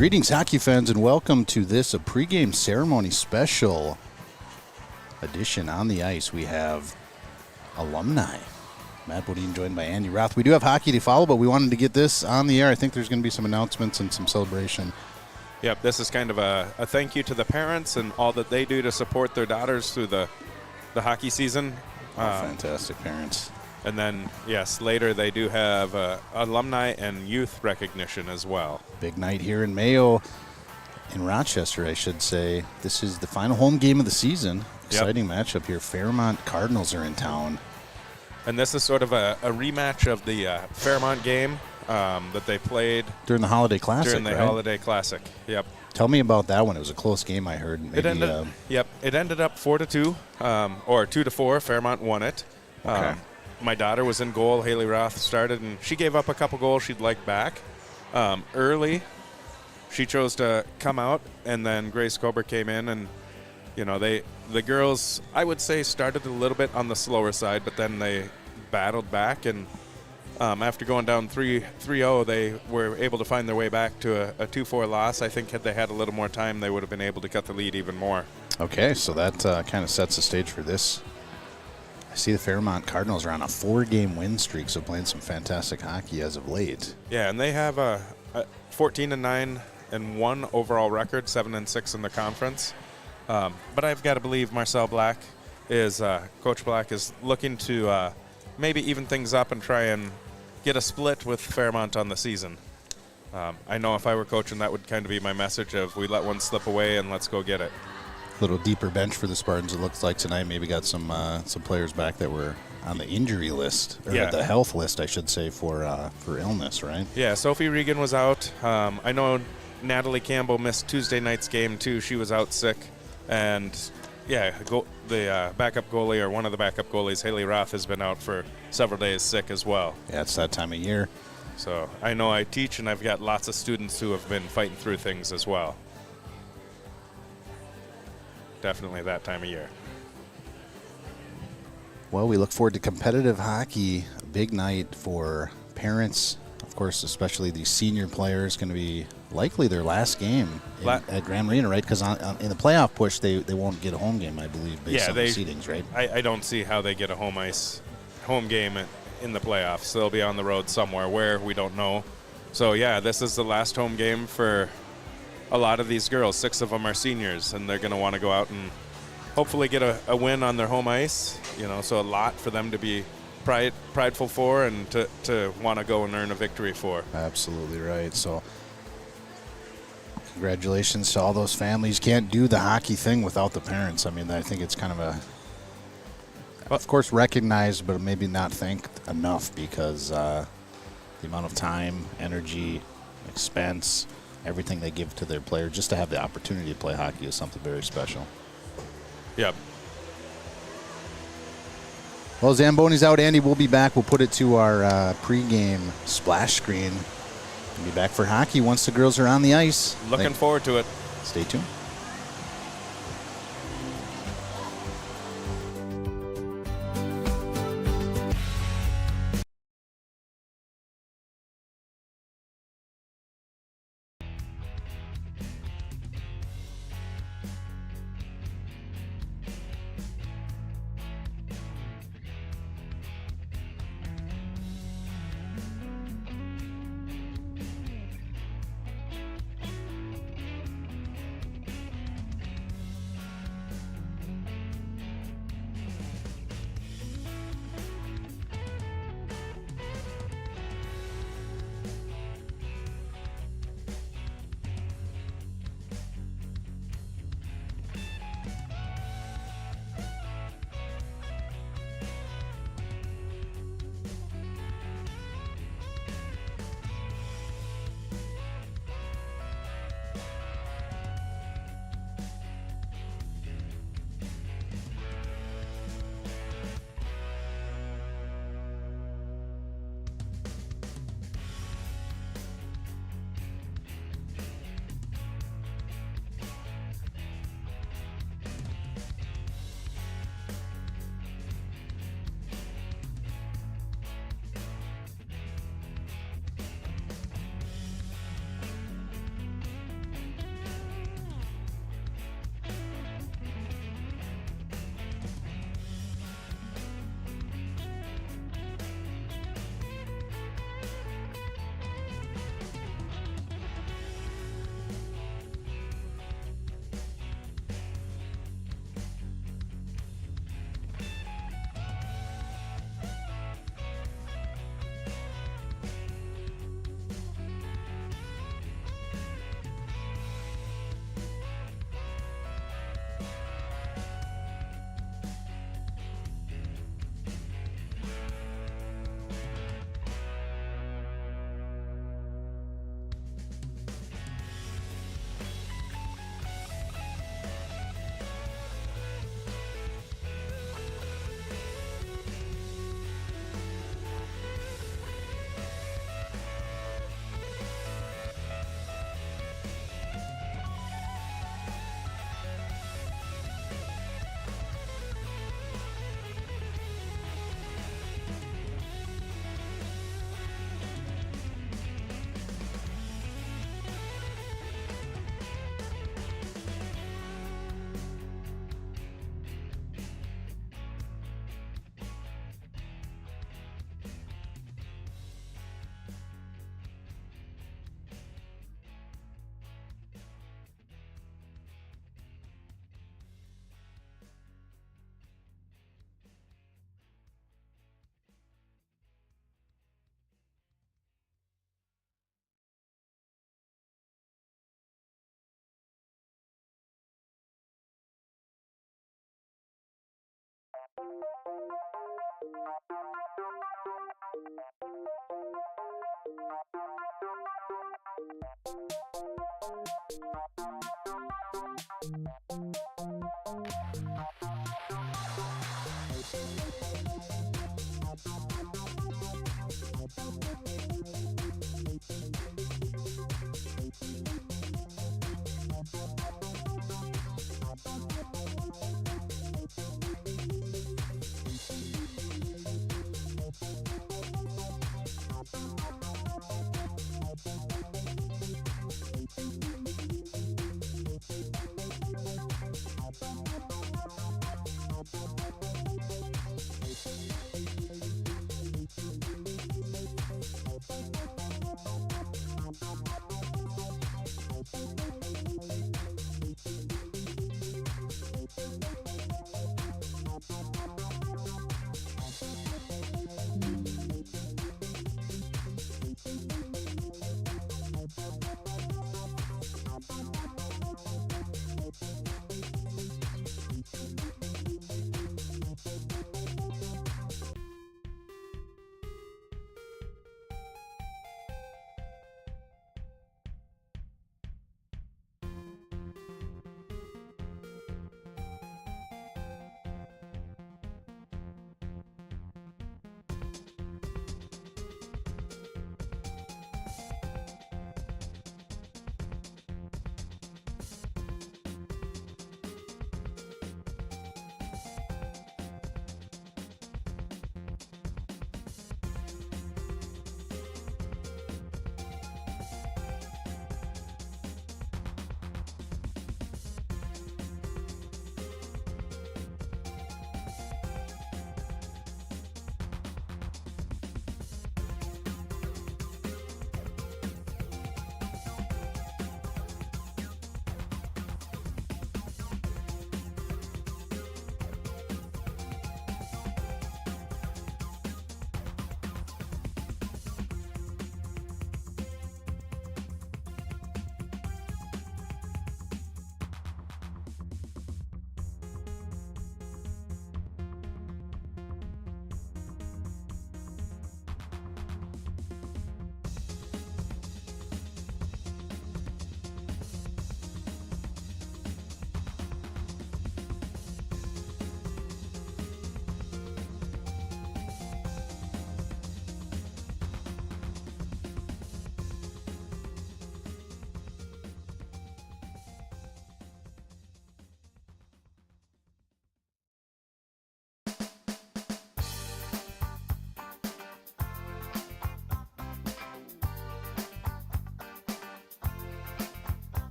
Greetings, hockey fans, and welcome to this, a pregame ceremony special edition. On the ice, we have alumni. Matt Bodine joined by Andy Roth. We do have hockey to follow, but we wanted to get this on the air. I think there's going to be some announcements and some celebration. Yep, this is kind of a thank you to the parents and all that they do to support their daughters through the hockey season. Fantastic parents. And then, yes, later they do have alumni and youth recognition as well. Big night here in Mayo, in Rochester, I should say. This is the final home game of the season. Exciting matchup here. Fairmont Cardinals are in town. And this is sort of a rematch of the Fairmont game that they played during the Holiday Classic, During the Holiday Classic, yep. Tell me about that one. It was a close game, I heard. Maybe, it ended up 4-2, or 2-4. Fairmont won it. Okay. My daughter was in goal. Haley Roth started, and she gave up a couple goals she'd like back. Early, she chose to come out, and then Grace Kober came in, and the girls, I would say, started a little bit on the slower side, but then they battled back, and after going down 3-0, they were able to find their way back to a 2-4 loss. I think had they had a little more time, they would have been able to cut the lead even more. Okay, so that kind of sets the stage for this. I see the Fairmont Cardinals are on a 4-game win streak, so playing some fantastic hockey as of late. Yeah, and they have a 14-9 and 1 overall record, 7-6 in the conference. But I've got to believe Marcel Black is Coach Black is looking to maybe even things up and try and get a split with Fairmont on the season. I know if I were coaching, that would kind of be my message of we let one slip away and let's go get it. Little deeper bench for the Spartans, it looks like tonight. Maybe got some players back that were on the injury list, or the health list, I should say, for illness, right? Yeah, Sophie Regan was out. I know Natalie Campbell missed Tuesday night's game too. She was out sick, and the backup goalie, or one of the backup goalies, Haley Roth, has been out for several days sick as well. Yeah, it's that time of year. So I know I teach, and I've got lots of students who have been fighting through things as well. Definitely that time of year. Well, we look forward to competitive hockey. A big night for parents, of course, especially these senior players. Going to be likely their last game at Grand Marina, right? Because in the playoff push, they won't get a home game, I believe, based on the seedings, right? I don't see how they get a home game in the playoffs. They'll be on the road somewhere where we don't know. So, yeah, this is the last home game for a lot of these girls. 6 of them are seniors, and they're going to want to go out and hopefully get a win on their home ice. So a lot for them to be prideful for and to want to go and earn a victory for. Absolutely right. So congratulations to all those families. Can't do the hockey thing without the parents. I mean, I think it's kind of of course, recognized, but maybe not thanked enough, because the amount of time, energy, expense, everything they give to their player just to have the opportunity to play hockey is something very special. Yep. Well, Zamboni's out. Andy, we'll be back. We'll put it to our pregame splash screen. We'll be back for hockey once the girls are on the ice. Looking forward to it. Stay tuned.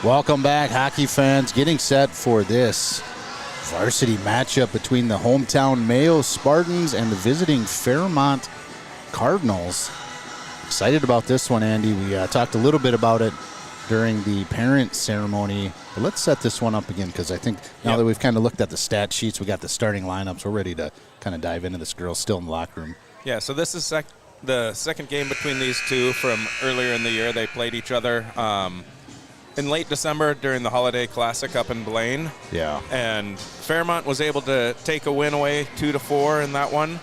Welcome back, hockey fans. Getting set for this varsity matchup between the hometown Mayo Spartans and the visiting Fairmont Cardinals. Excited about this one, Andy. We talked a little bit about it during the parent ceremony. But let's set this one up again, because I think now that we've kind of looked at the stat sheets, we got the starting lineups, we're ready to kind of dive into this. Girls still in the locker room. Yeah, so this is the second game between these two from earlier in the year. They played each other in late December during the Holiday Classic up in Blaine. Yeah. And Fairmont was able to take a win away 2-4 in that one.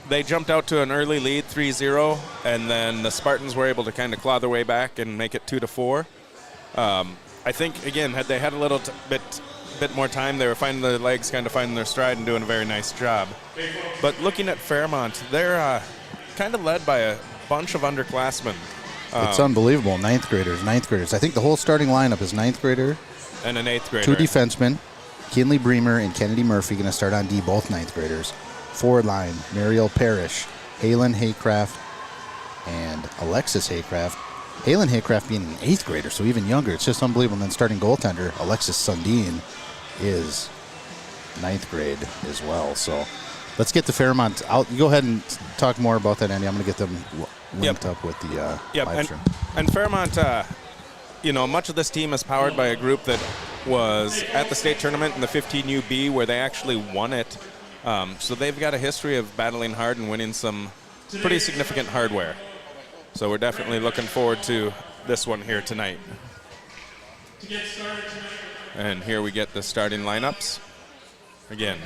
They jumped out to an early lead, 3-0, and then the Spartans were able to kind of claw their way back and make it 2-4. I think, again, had they had a little bit more time, they were finding their legs, kind of finding their stride and doing a very nice job. But looking at Fairmont, they're kind of led by a bunch of underclassmen. It's unbelievable. Ninth graders. I think the whole starting lineup is ninth grader. And an eighth grader. Two defensemen, Kinley Bremer and Kennedy Murphy, going to start on D, both ninth graders. Forward line, Mariel Parrish, Halen Haycraft, and Alexis Haycraft. Halen Haycraft being an eighth grader, so even younger. It's just unbelievable. And then starting goaltender, Alexis Sundin, is ninth grade as well. So let's get the Fairmont out. You go ahead and talk more about that, Andy. I'm going to get them linked up with the live stream. And Fairmont, much of this team is powered by a group that was at the state tournament in the 15UB where they actually won it. So they've got a history of battling hard and winning some pretty significant hardware. So we're definitely looking forward to this one here tonight. And here we get the starting lineups. Again,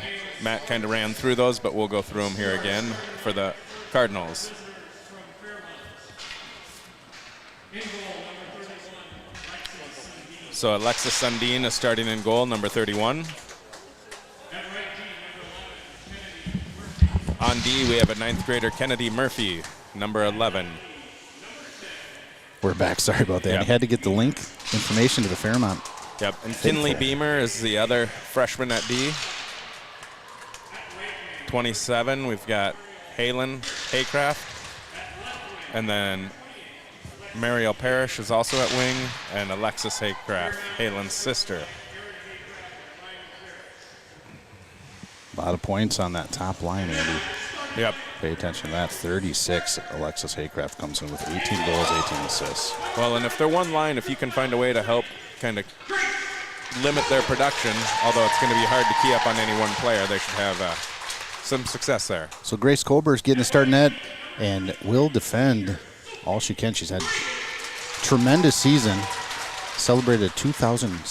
Matt kind of ran through those, but we'll go through them here again for the Cardinals. So Alexis Sundin is starting in goal, number 31. On D, we have a ninth grader, Kennedy Murphy, number 11. We're back. Sorry about that. Yep. I had to get the link information to the Fairmont. Yep, and Kinley Beamer is the other freshman at D. 27, we've got Halen Haycraft. And then Mariel Parrish is also at wing, and Alexis Haycraft, Halen's sister. A lot of points on that top line, Andy. Yep. Pay attention to that. 36. Alexis Haycraft comes in with 18 goals, 18 assists. Well, and if they're one line, if you can find a way to help kind of limit their production, although it's going to be hard to key up on any one player, they should have some success there. So Grace Colbert's getting a start net and will defend all she can. She's had a tremendous season. Celebrated a 2,000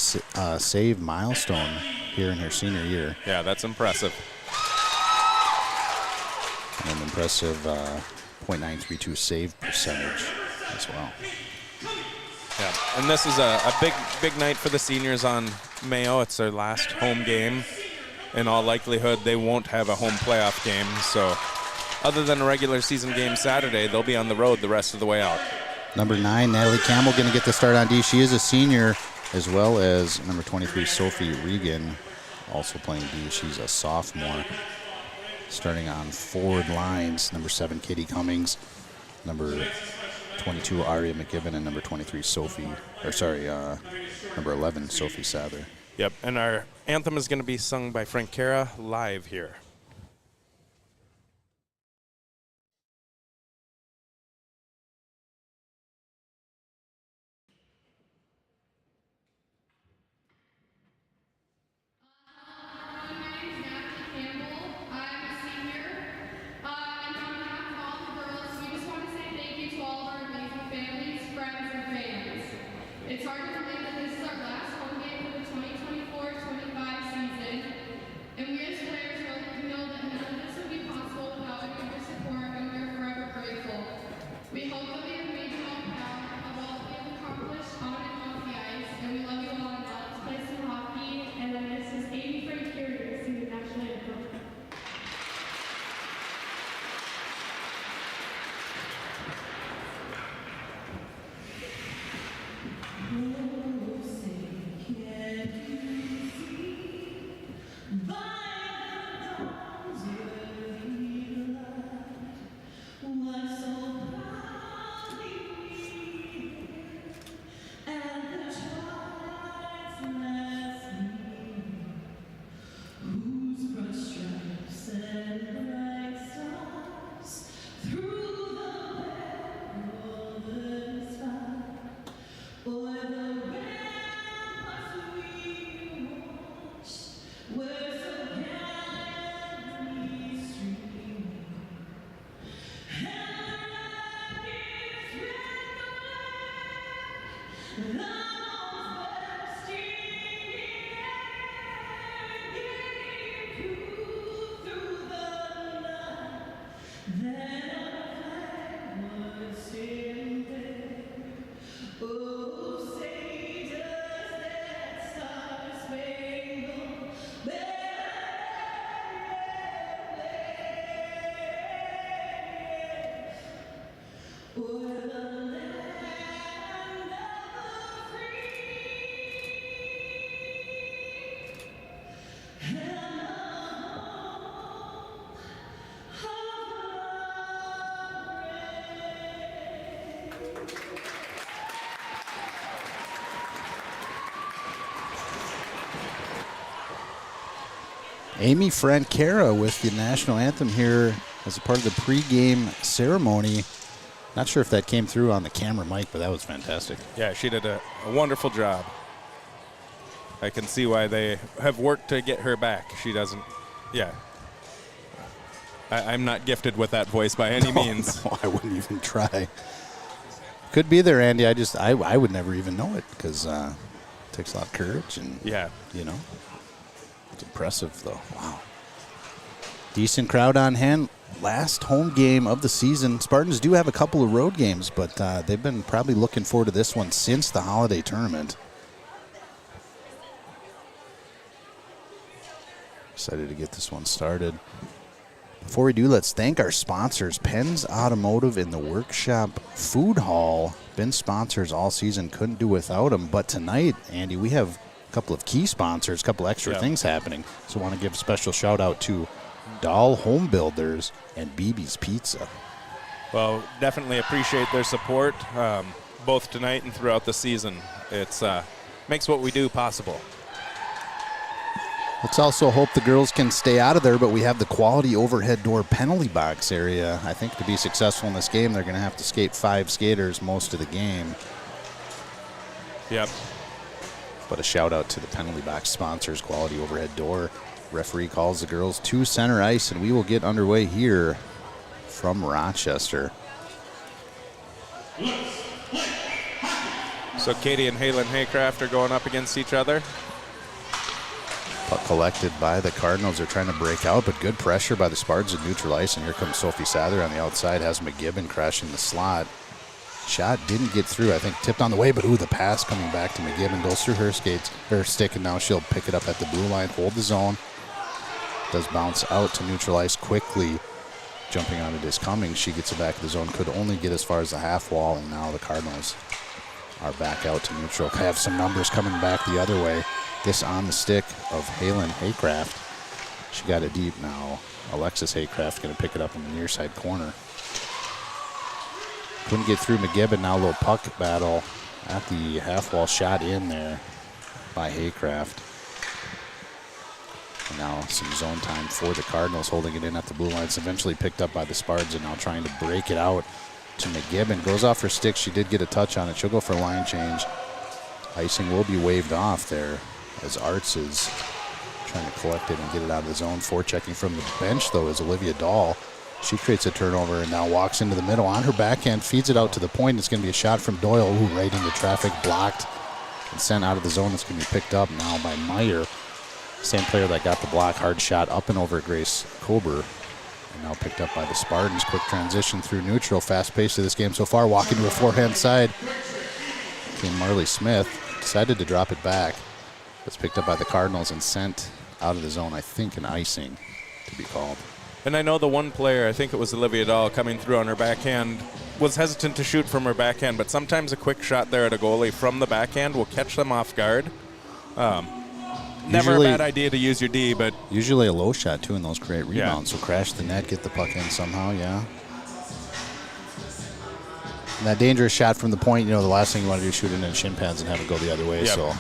save milestone here in her senior year. Yeah, that's impressive. And an impressive .932 save percentage as well. Yeah, and this is a big night for the seniors on Mayo. It's their last home game. In all likelihood, they won't have a home playoff game. So other than a regular season game Saturday, they'll be on the road the rest of the way out. Number 9, Natalie Campbell, going to get the start on D. She is a senior, as well as number 23, Sophie Regan, also playing D. She's a sophomore. Starting on forward lines, number 7, Katie Cummings, number 22, Aria McGibbon, and number 23, number 11, Sophie Sather. Yep, and our anthem is going to be sung by Frank Cara live here. It's hard to believe that this is our last home game for the 2024-25 season, and we as players know Amy Frankera with the national anthem here as a part of the pregame ceremony. Not sure if that came through on the camera mic, but that was fantastic. Yeah, she did a wonderful job. I can see why they have worked to get her back. She doesn't, yeah. I'm not gifted with that voice by any means. No, I wouldn't even try. Could be there, Andy. I would never even know it because it takes a lot of courage and, Yeah. you know, it's impressive, though. Wow. Decent crowd on hand. Last home game of the season. Spartans do have a couple of road games, but they've been probably looking forward to this one since the holiday tournament. Excited to get this one started. Before we do, let's thank our sponsors, Penn's Automotive and the Workshop Food Hall. Been sponsors all season, couldn't do without them. But tonight, Andy, we have a couple of key sponsors, a couple extra things happening. So I want to give a special shout out to Dahl Home Builders and BB's Pizza. Well, definitely appreciate their support, both tonight and throughout the season. It's makes what we do possible. Let's also hope the girls can stay out of there, but we have the quality overhead door penalty box area. I think to be successful in this game, they're going to have to skate 5 skaters most of the game. Yep. But a shout out to the penalty box sponsors, quality overhead door. Referee calls the girls to center ice, and we will get underway here from Rochester. So Katie and Halen Haycraft are going up against each other. Puck collected by the Cardinals. They're trying to break out, but good pressure by the Spartans at neutral ice. And here comes Sophie Sather on the outside, has McGibbon crashing the slot. Shot didn't get through. I think tipped on the way, but the pass coming back to McGibbon goes through her skates, her stick, and now she'll pick it up at the blue line, hold the zone. Does bounce out to neutral ice quickly. Jumping on it is Cummings. She gets it back to the zone. Could only get as far as the half wall, and now the Cardinals are back out to neutral. Have some numbers coming back the other way. This on the stick of Halen Haycraft. She got it deep now. Alexis Haycraft going to pick it up in the near side corner. Couldn't get through McGibbon. Now a little puck battle at the half wall, shot in there by Haycraft. And now some zone time for the Cardinals, holding it in at the blue line. It's eventually picked up by the Spartans and now trying to break it out to McGibbon. Goes off her stick. She did get a touch on it. She'll go for a line change. Icing will be waved off there as Arts is trying to collect it and get it out of the zone. Forechecking from the bench, though, is Olivia Dahl. She creates a turnover and now walks into the middle on her backhand, feeds it out to the point. It's going to be a shot from Doyle, who right into traffic, blocked and sent out of the zone. It's going to be picked up now by Meyer. Same player that got the block, hard shot up and over Grace Kober. And now picked up by the Spartans. Quick transition through neutral. Fast pace of this game so far. Walking to a forehand side. Came Marley Smith. Decided to drop it back. It's picked up by the Cardinals and sent out of the zone, I think, an icing to be called. And I know the one player, I think it was Olivia Dahl, coming through on her backhand, was hesitant to shoot from her backhand, but sometimes a quick shot there at a goalie from the backhand will catch them off guard. Never a bad idea to use your D, but... Usually a low shot, too, in those great rebounds. So crash the net, get the puck in somehow, yeah. And that dangerous shot from the point, the last thing you want to do is shoot it in shin pads and have it go the other way, Yep. so...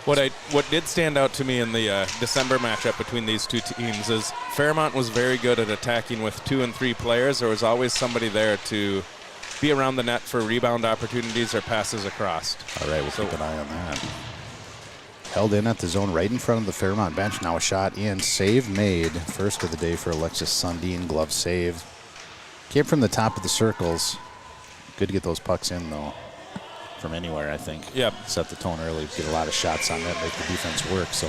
What did stand out to me in the December matchup between these two teams is Fairmont was very good at attacking with 2 and 3 players. There was always somebody there to be around the net for rebound opportunities or passes across. All right, we'll keep an eye on that. Held in at the zone right in front of the Fairmont bench. Now a shot in. Save made. First of the day for Alexis Sundin. Glove save. Came from the top of the circles. Good to get those pucks in, though. From anywhere, I think. Yep. Set the tone early, get a lot of shots on net, make the defense work. So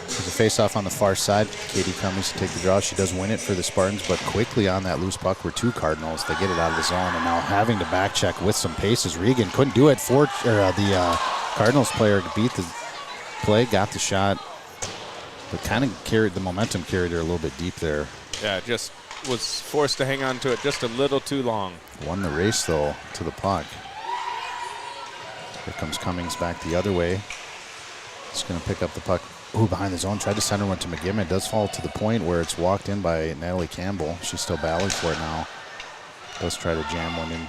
there's a face-off on the far side. Katie Cummings to take the draw. She does win it for the Spartans, but quickly on that loose puck were 2 Cardinals. They get it out of the zone, and now having to back check with some paces. Regan couldn't do it. The Cardinals player beat the play, got the shot, but kind of carried the momentum, carried her a little bit deep there. Yeah, just was forced to hang on to it just a little too long. Won the race, though, to the puck. Here comes Cummings back the other way. He's going to pick up the puck. Ooh, behind the zone. Tried to center one to McGibbon. It does fall to the point where it's walked in by Natalie Campbell. She's still battling for it now. Does try to jam one in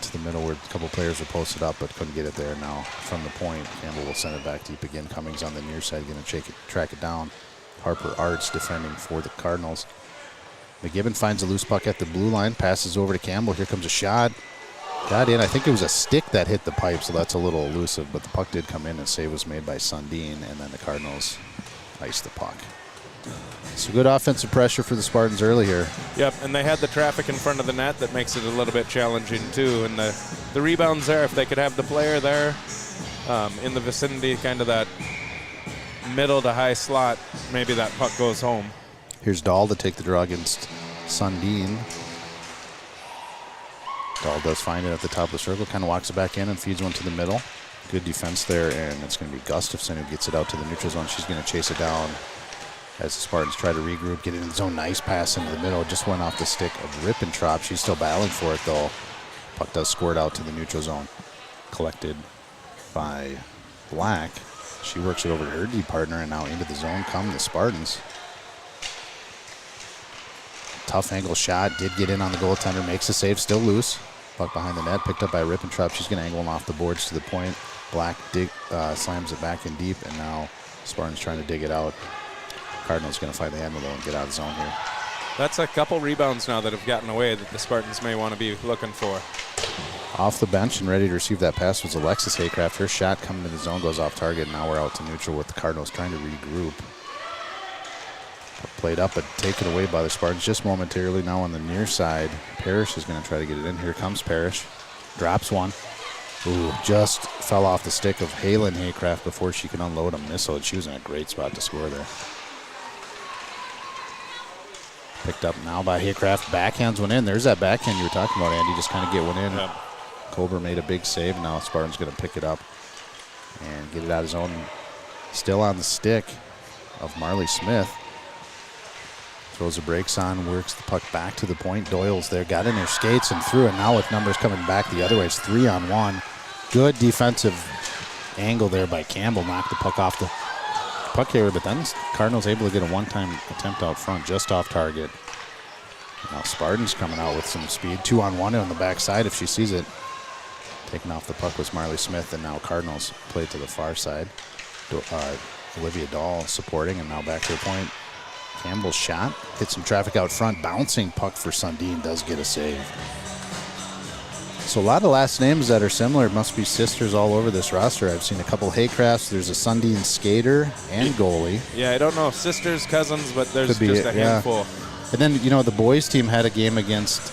to the middle where a couple players were posted up, but couldn't get it there. Now from the point, Campbell will send it back deep again. Cummings on the near side, going to track it down. Harper Arts defending for the Cardinals. McGibbon finds a loose puck at the blue line, passes over to Campbell. Here comes a shot. Got in. I think it was a stick that hit the pipe, so that's a little elusive, but the puck did come in, and save was made by Sundin, and then the Cardinals iced the puck. So good offensive pressure for the Spartans early here. Yep, and they had the traffic in front of the net that makes it a little bit challenging too. And the rebounds there, if they could have the player there in the vicinity, kind of that middle to high slot, maybe that puck goes home. Here's Dahl to take the draw against Sundin. Dahl does find it at the top of the circle, kind of walks it back in and feeds one to the middle. Good defense there, and it's going to be Gustafson who gets it out to the neutral zone. She's going to chase it down as the Spartans try to regroup, get in the zone. Nice pass into the middle. It just went off the stick of Rippentrop. She's still battling for it, though. Puck does squirt out to the neutral zone. Collected by Black. She works it over to her D partner, and now into the zone come the Spartans. Tough angle shot. Did get in on the goaltender. Makes the save. Still loose. Puck behind the net. Picked up by Rippentrop. She's going to angle him off the boards to the point. Black slams it back in deep, and now Spartans trying to dig it out. Cardinals going to find the handle, though, and get out of zone here. That's a couple rebounds now that have gotten away that the Spartans may want to be looking for. Off the bench and ready to receive that pass was Alexis Haycraft. Her shot coming to the zone goes off target. Now we're out to neutral with the Cardinals trying to regroup. Played up, but taken away by the Spartans just momentarily. Now on the near side, Parrish is going to try to get it in. Here comes Parrish. Drops one. Ooh, just fell off the stick of Halen Haycraft before she could unload a missile. She was in a great spot to score there. Picked up now by Haycraft. Backhands one in. There's that backhand you were talking about, Andy. Just kind of get one in. Yep. Colbert made a big save. Now Spartan's going to pick it up and get it out of zone. Still on the stick of Marley Smith. Throws the brakes on, works the puck back to the point. Doyle's there, got in her skates and threw it. Now with numbers coming back the other way, it's 3-on-1. Good defensive angle there by Campbell. Knocked the puck off the puck carrier, but then Cardinals able to get a one-time attempt out front just off target. Now Spartans coming out with some speed. 2-on-1 on the backside if she sees it. Taking off the puck was Marley Smith, and now Cardinals play to the far side. Olivia Dahl supporting, and now back to the point. Campbell's shot, hit some traffic out front. Bouncing puck for Sundin, does get a save. So a lot of last names that are similar. It must be sisters all over this roster. I've seen a couple Haycrafts. There's a Sundin skater and goalie. Yeah, I don't know if sisters, cousins, but there's Could be just it, a handful. And then, you know, the boys team had a game against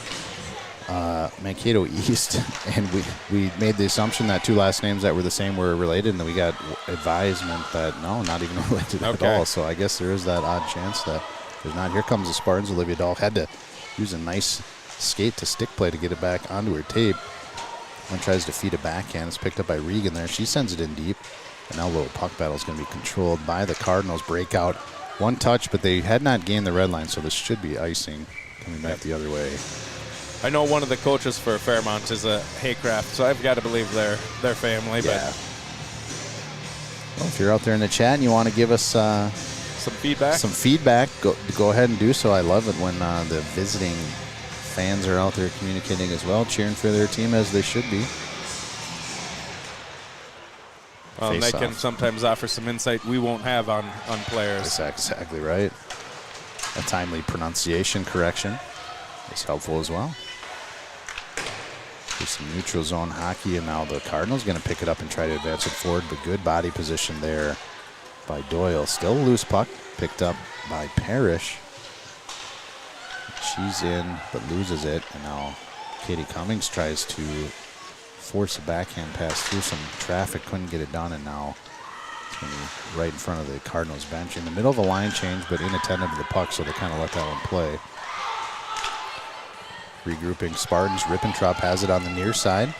Mankato East, and we made the assumption that two last names that were the same were related, and then we got advisement that no, not even related at all. So I guess there is that odd chance that there's not. Here comes the Spartans. Olivia Dahl had to use a nice skate to stick play to get it back onto her tape. One tries to feed a backhand. It's picked up by Regan there. She sends it in deep. And now a little puck battle is going to be controlled by the Cardinals. Breakout. One touch, but they had not gained the red line, so this should be icing coming back the other way. I know one of the coaches for Fairmont is a Haycraft, so I've got to believe they're family. Yeah. But Well, if you're out there in the chat and you want to give us some feedback, go ahead and do so. I love it when the visiting fans are out there communicating as well, cheering for their team as they should be. Well, they can sometimes offer some insight we won't have on players. That's exactly right. A timely pronunciation correction is helpful as well. There's some neutral zone hockey, and now the Cardinals going to pick it up and try to advance it forward, but good body position there by Doyle. Still a loose puck, picked up by Parrish. She's in, but loses it, and now Katie Cummings tries to force a backhand pass through some traffic, couldn't get it done, and now it's going to be right in front of the Cardinals bench. In the middle of a line change, but inattentive to the puck, so they kind of let that one play. Regrouping Spartans. Rippentrop has it on the near side.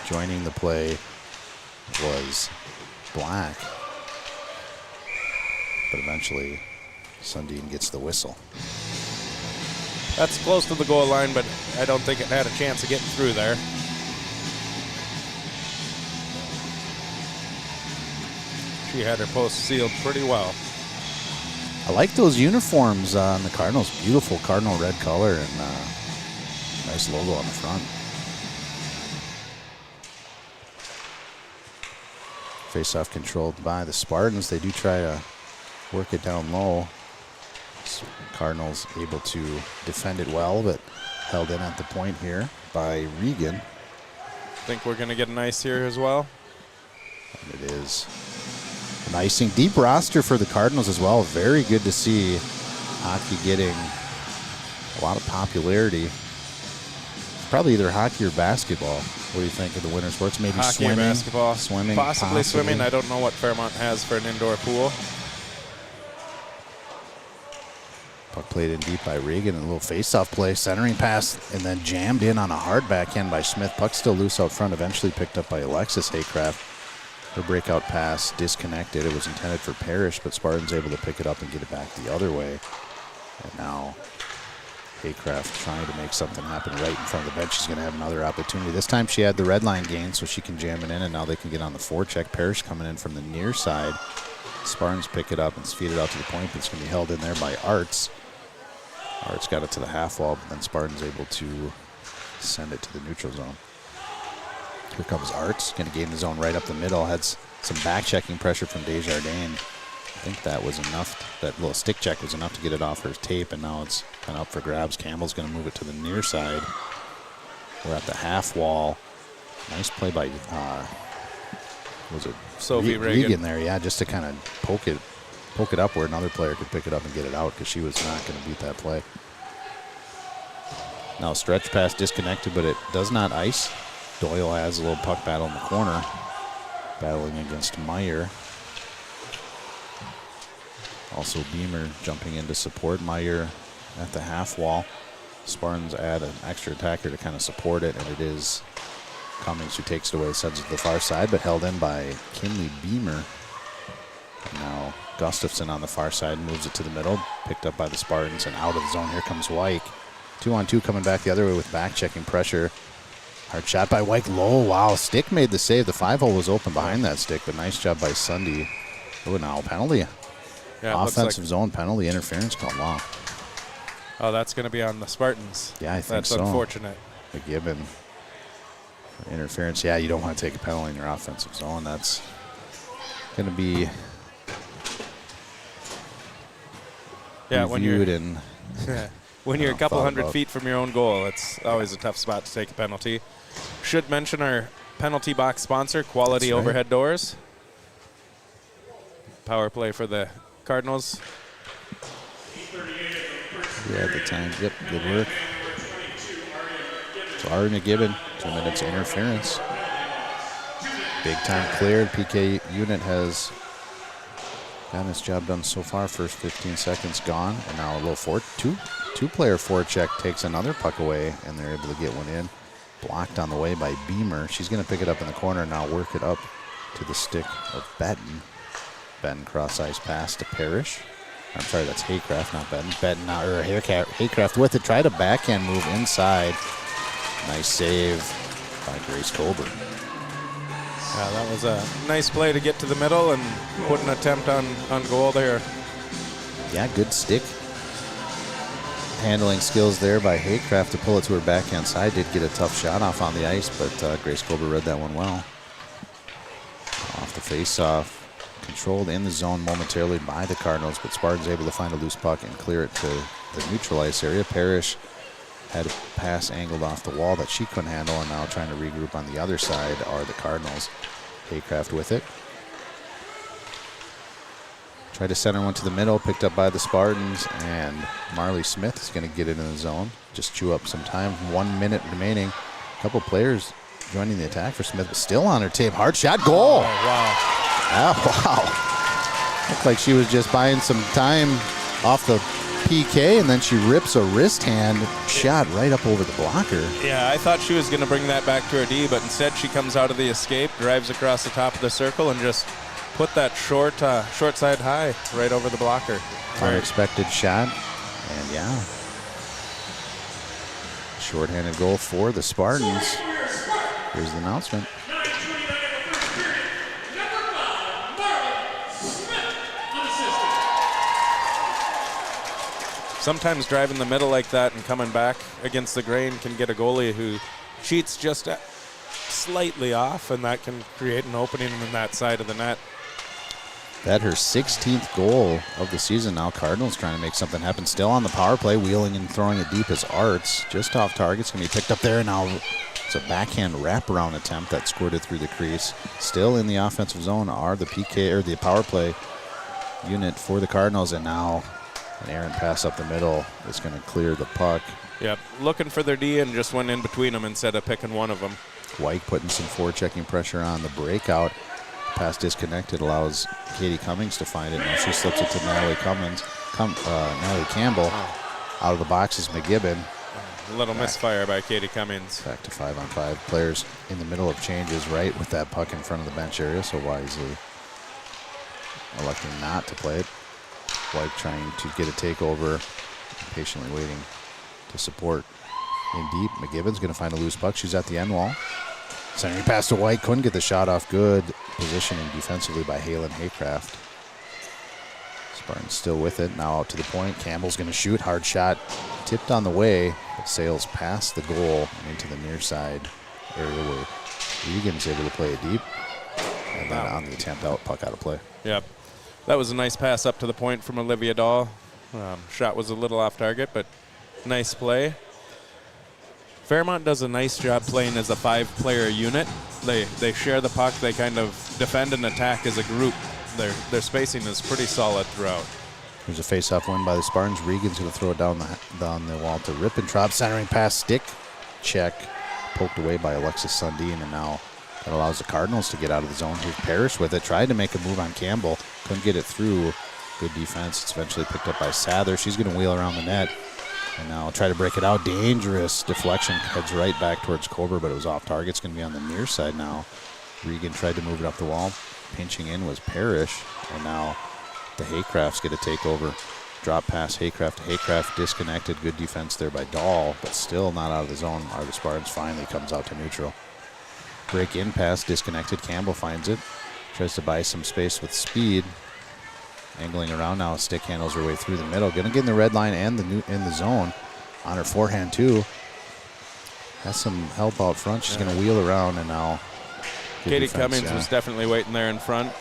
Joining the play was Black. But eventually, Sundin gets the whistle. That's close to the goal line, but I don't think it had a chance of getting through there. She had her post sealed pretty well. I like those uniforms on the Cardinals. Beautiful cardinal red color and nice logo on the front. Face-off controlled by the Spartans. They do try to work it down low. Cardinals able to defend it well, but held in at the point here by Regan. Think we're going to get an ice here as well. And it is an icing. Deep roster for the Cardinals as well. Very good to see hockey getting a lot of popularity. Probably either hockey or basketball. What do you think of the winter sports? Maybe Hockey swimming? or basketball. Swimming, possibly swimming. I don't know what Fairmont has for an indoor pool. Puck played in deep by Regan, and a little face-off play, centering pass, and then jammed in on a hard backhand by Smith. Puck still loose out front, eventually picked up by Alexis Haycraft. Her breakout pass disconnected. It was intended for Parrish, but Spartans able to pick it up and get it back the other way. And now Haycraft trying to make something happen right in front of the bench. She's going to have another opportunity. This time she had the red line gain, so she can jam it in, and now they can get on the forecheck. Parrish coming in from the near side. Spartans pick it up and feed it out to the point, but it's going to be held in there by Arts. Arts got it to the half wall, but then Spartans able to send it to the neutral zone. Here comes Arts, going to gain the zone right up the middle. Had some back-checking pressure from Desjardins. I think that was enough. That little stick check was enough to get it off her tape, and now it's kind of up for grabs. Campbell's going to move it to the near side. We're at the half wall. Nice play by, was it Sophie Regan there? Yeah, just to kind of poke it up where another player could pick it up and get it out, because she was not going to beat that play. Now stretch pass disconnected, but it does not ice. Doyle has a little puck battle in the corner, battling against Meyer. Also Beamer jumping in to support Meyer at the half wall. Spartans add an extra attacker to kind of support it, and it is Cummings who takes it away, sends it to the far side, but held in by Kinley Beamer. And now Gustafson on the far side moves it to the middle, picked up by the Spartans, and out of the zone. Here comes Wyke. 2-on-2 coming back the other way with back-checking pressure. Hard shot by Wyke low. Wow, stick made the save. The 5-hole was open behind that stick, but nice job by Sunday. Oh, now penalty. Yeah, offensive zone penalty, interference called. Wow. Oh, that's going to be on the Spartans. Yeah, I think that's so. That's unfortunate. McGibbon. Interference. Yeah, you don't want to take a penalty in your offensive zone. That's going to be when you're and when you're a couple hundred feet from your own goal, it's always a tough spot to take a penalty. Should mention our penalty box sponsor, Quality Overhead Doors. Power play for the Cardinals. Yeah, at the time. Yep, good work. So Ari McGibbon, 2 minutes interference. Big time cleared. PK unit has gotten his job done so far. First 15 seconds gone. And now a little two-player forecheck takes another puck away, and they're able to get one in. Blocked on the way by Beamer. She's going to pick it up in the corner and now work it up to the stick of Benton. Benton cross-ice pass to Parrish. I'm sorry, that's Haycraft, not Benton. Benton, or Haycraft with it. Tried a backhand move inside. Nice save by Grace Colbert. Yeah, that was a nice play to get to the middle and put an attempt on goal there. Yeah, good stick handling skills there by Haycraft to pull it to her backhand side. Did get a tough shot off on the ice, but Grace Colbert read that one well. Off the face-off. Controlled in the zone momentarily by the Cardinals, but Spartans able to find a loose puck and clear it to the neutral ice area. Parrish had a pass angled off the wall that she couldn't handle, and now trying to regroup on the other side are the Cardinals. Haycraft with it. Tried to center one to the middle, picked up by the Spartans, and Marley Smith is going to get it in the zone. Just chew up some time. 1 minute remaining. A couple players joining the attack for Smith, but still on her tape. Hard shot, goal. Oh, wow. Oh, wow. Looked like she was just buying some time off the PK, and then she rips a wrist hand shot right up over the blocker. Yeah, I thought she was going to bring that back to her D, but instead she comes out of the escape, drives across the top of the circle, and just put that short side high right over the blocker. Unexpected shot, and yeah. Shorthanded goal for the Spartans. Here's the announcement. Sometimes driving the middle like that and coming back against the grain can get a goalie who cheats just slightly off, and that can create an opening in that side of the net. That her 16th goal of the season now. Cardinals trying to make something happen. Still on the power play, wheeling and throwing it deep as Arts. Just off target. It's going to be picked up there. Now it's a backhand wraparound attempt that squirted through the crease. Still in the offensive zone are the PK or the power play unit for the Cardinals. And now an errant pass up the middle is going to clear the puck. Yep, looking for their D and just went in between them instead of picking one of them. White putting some forechecking pressure on the breakout. Pass disconnected allows Katie Cummings to find it. Now she slips it to Natalie Natalie Campbell. Out of the box is McGibbon. A little misfire by Katie Cummings. Back to 5-on-5. Players in the middle of changes right with that puck in front of the bench area, so wisely electing not to play it. White trying to get a takeover, patiently waiting to support in deep. McGibbon's going to find a loose puck. She's at the end wall. Centering pass to White. Couldn't get the shot off. Good positioning defensively by Halen Haycraft. Spartans still with it. Now out to the point. Campbell's going to shoot. Hard shot. Tipped on the way, but sails past the goal and into the near side area where Regan's able to play it deep. And then on the attempt out, puck out of play. Yep. That was a nice pass up to the point from Olivia Dahl. Shot was a little off target, but nice play. Fairmont does a nice job playing as a 5-player unit. They share the puck. They kind of defend and attack as a group. Their spacing is pretty solid throughout. There's a face-off win by the Spartans. Regan's going to throw it down the wall to Rippentrop. Centering pass, stick, check. Poked away by Alexis Sundin, and now that allows the Cardinals to get out of the zone. Here's Parrish with it. Tried to make a move on Campbell. Couldn't get it through. Good defense. It's eventually picked up by Sather. She's going to wheel around the net. And now try to break it out. Dangerous deflection. Heads right back towards Kober, but it was off target. It's going to be on the near side now. Regan tried to move it up the wall. Pinching in was Parrish. And now the Haycrafts get a takeover. Drop pass Haycraft to Haycraft. Disconnected. Good defense there by Dahl, but still not out of the zone. Argus Spartans finally comes out to neutral. Break in pass. Disconnected. Campbell finds it. Tries to buy some space with speed. Angling around now, stick handles her way through the middle. Gonna get in the red line and in the zone. On her forehand too. Has some help out front. She's gonna wheel around and now. Katie Cummings was definitely waiting there in front.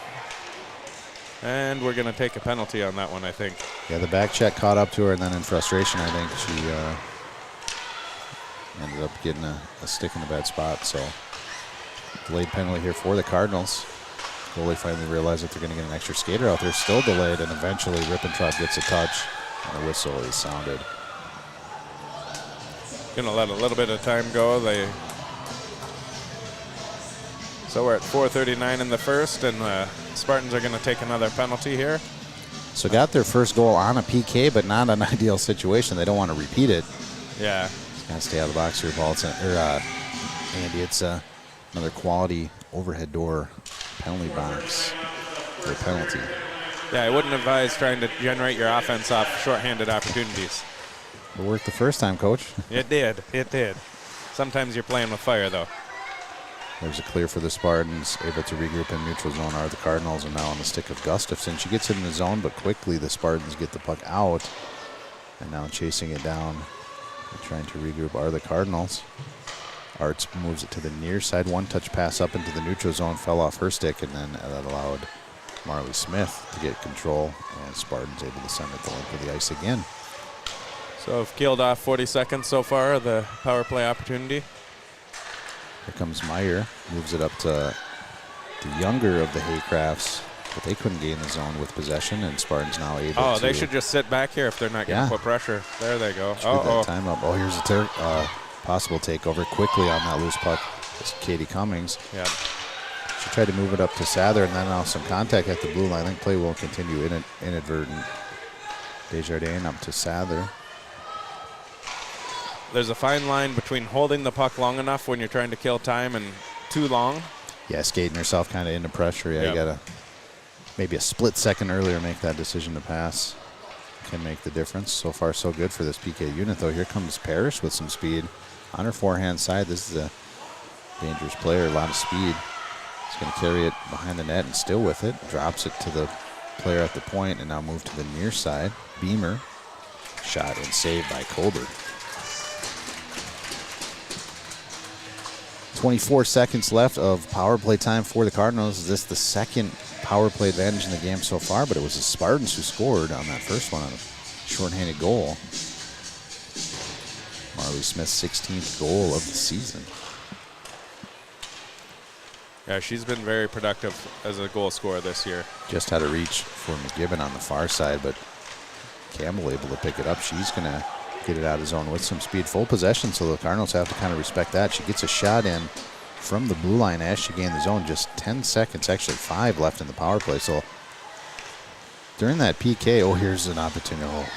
And we're gonna take a penalty on that one, I think. Yeah, the back check caught up to her, and then in frustration, I think she ended up getting a stick in a bad spot. So delayed penalty here for the Cardinals. Goalie finally realized that they're going to get an extra skater out there. Still delayed, and eventually Rippentrop gets a touch, and the whistle is sounded. Going to let a little bit of time go. So we're at 4:39 in the first, and the Spartans are going to take another penalty here. So got their first goal on a PK, but not an ideal situation. They don't want to repeat it. Yeah. Got to stay out of the box here, Paul. Andy, it's another quality overhead door penalty box for a penalty. Yeah, I wouldn't advise trying to generate your offense off shorthanded opportunities. It worked the first time, Coach. It did. It did. Sometimes you're playing with fire, though. There's a clear for the Spartans. Able to regroup in neutral zone are the Cardinals, and now on the stick of Gustafson. She gets it in the zone, but quickly the Spartans get the puck out. And now chasing it down, trying to regroup are the Cardinals. Arts moves it to the near side. One-touch pass up into the neutral zone, fell off her stick, and then that allowed Marley Smith to get control, and Spartans able to send it the length of the ice again. So I've killed off 40 seconds so far, the power play opportunity. Here comes Meyer, moves it up to the younger of the Haycrafts, but they couldn't gain the zone with possession, and Spartans now able to. Oh, they should just sit back here if they're not going to put pressure. There they go. That time up. Oh, here's a possible takeover quickly on that loose puck. It's Katie Cummings. Yeah. She tried to move it up to Sather, and then now some contact at the blue line. I think play will continue inadvertent. Desjardins up to Sather. There's a fine line between holding the puck long enough when you're trying to kill time and too long. Yeah, skating herself kind of into pressure. Yeah, you got to maybe a split second earlier make that decision to pass. Can make the difference. So far, so good for this PK unit, though. Here comes Parrish with some speed. On her forehand side, this is a dangerous player, a lot of speed. He's going to carry it behind the net and still with it. Drops it to the player at the point and now move to the near side. Beamer, shot and saved by Colbert. 24 seconds left of power play time for the Cardinals. Is this the second power play advantage in the game so far? But it was the Spartans who scored on that first one on a shorthanded goal. Marley Smith's 16th goal of the season. Yeah, she's been very productive as a goal scorer this year. Just had a reach for McGibbon on the far side, but Campbell able to pick it up. She's going to get it out of zone with some speed. Full possession, so the Cardinals have to kind of respect that. She gets a shot in from the blue line as she gained the zone. Just 10 seconds, actually 5 left in the power play. So during that PK, oh, here's an opportunity. Oh,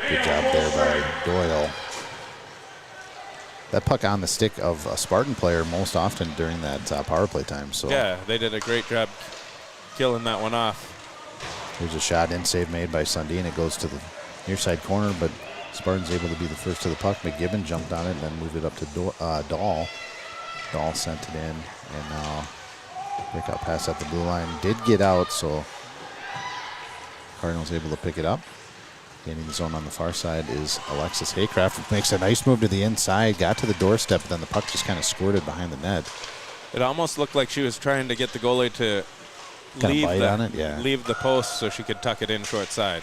good job there by Doyle. That puck on the stick of a Spartan player most often during that power play time. So yeah, they did a great job killing that one off. Here's a shot in, save made by Sundin. It goes to the near side corner, but Spartan's able to be the first to the puck. McGibbon jumped on it and then moved it up to Dahl. Dahl sent it in, and now pick up pass at the blue line. Did get out, so Cardinals able to pick it up. Gaining the zone on the far side is Alexis Haycraft. Makes a nice move to the inside, got to the doorstep, but then the puck just kind of squirted behind the net. It almost looked like she was trying to get the goalie to leave the post so she could tuck it in short side.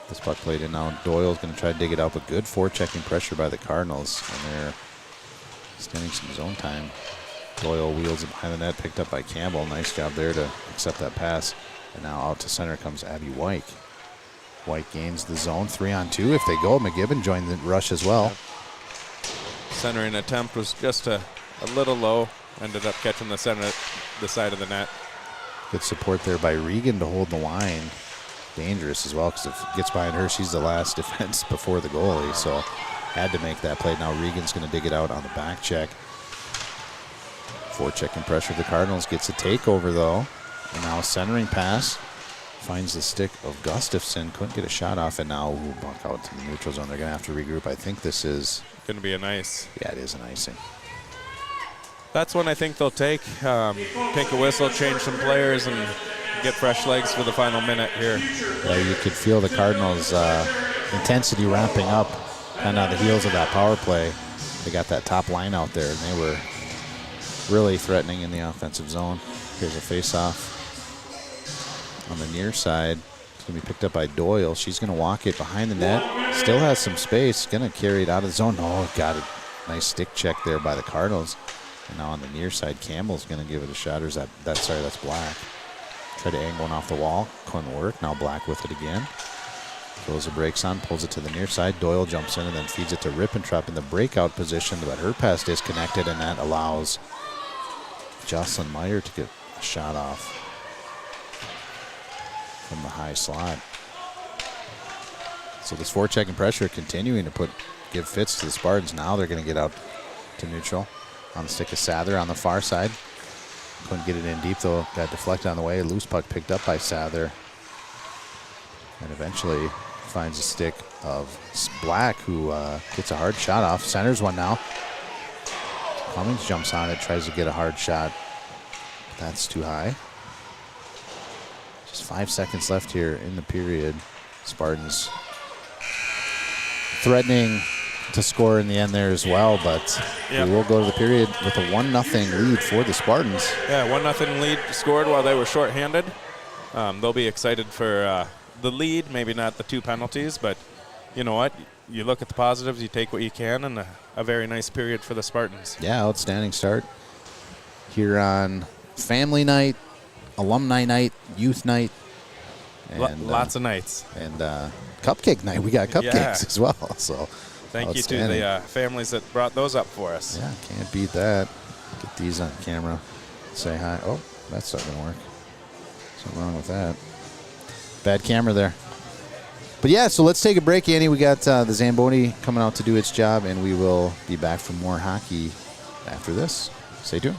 This puck played in now. Doyle's going to try to dig it out, but good forechecking pressure by the Cardinals, and they're standing some zone time. Doyle wheels it behind the net, picked up by Campbell. Nice job there to accept that pass. And now out to center comes Abby White. White gains the zone, 3-on-2. If they go, McGibbon joined the rush as well. Centering attempt was just a little low. Ended up catching the side of the net. Good support there by Regan to hold the line. Dangerous as well, because if it gets behind her, she's the last defense before the goalie. So had to make that play. Now Regan's going to dig it out on the back check. Forechecking pressure of the Cardinals. Gets a takeover, though. And now a centering pass. Finds the stick of Gustafson. Couldn't get a shot off, and now buck out to the neutral zone. They're going to have to regroup. I think this is going to be an ice. Yeah, it is an icing. That's one I think they'll take. Take a whistle, change some players, and get fresh legs for the final minute here. Yeah, you could feel the Cardinals' intensity ramping up kind of on the heels of that power play. They got that top line out there, and they were really threatening in the offensive zone. Here's a face-off on the near side. It's going to be picked up by Doyle. She's going to walk it behind the net. Still has some space. Going to carry it out of the zone. Oh, got it. Nice stick check there by the Cardinals. And now on the near side, Campbell's going to give it a shot. Or is that's Black. Tried to angle one off the wall. Couldn't work. Now Black with it again. Throws the brakes on, pulls it to the near side. Doyle jumps in and then feeds it to Rippentrop in the breakout position, but her pass disconnected, and that allows Jocelyn Meyer to get a shot off from the high slot. So this forechecking pressure continuing to give fits to the Spartans. Now they're going to get out to neutral on the stick of Sather on the far side. Couldn't get it in deep, though. Got deflected on the way. Loose puck picked up by Sather. And eventually finds a stick of Black, who gets a hard shot off. Centers one now. Cummings jumps on it, tries to get a hard shot. That's too high. Just 5 seconds left here in the period. Spartans threatening to score in the end there as well, but we will go to the period with a 1-0 lead for the Spartans. Yeah, 1-0 lead scored while they were shorthanded. They'll be excited for the lead, maybe not the 2 penalties, but you know what? You look at the positives, you take what you can, and a very nice period for the Spartans. Yeah, outstanding start here on family night, alumni night, youth night. And, lots of nights. And cupcake night. We got cupcakes as well. So thank you to the families that brought those up for us. Yeah, can't beat that. Get these on camera. Say hi. Oh, that's not going to work. Something wrong with that. Bad camera there. But yeah, so let's take a break, Annie. We got the Zamboni coming out to do its job, and we will be back for more hockey after this. Stay tuned.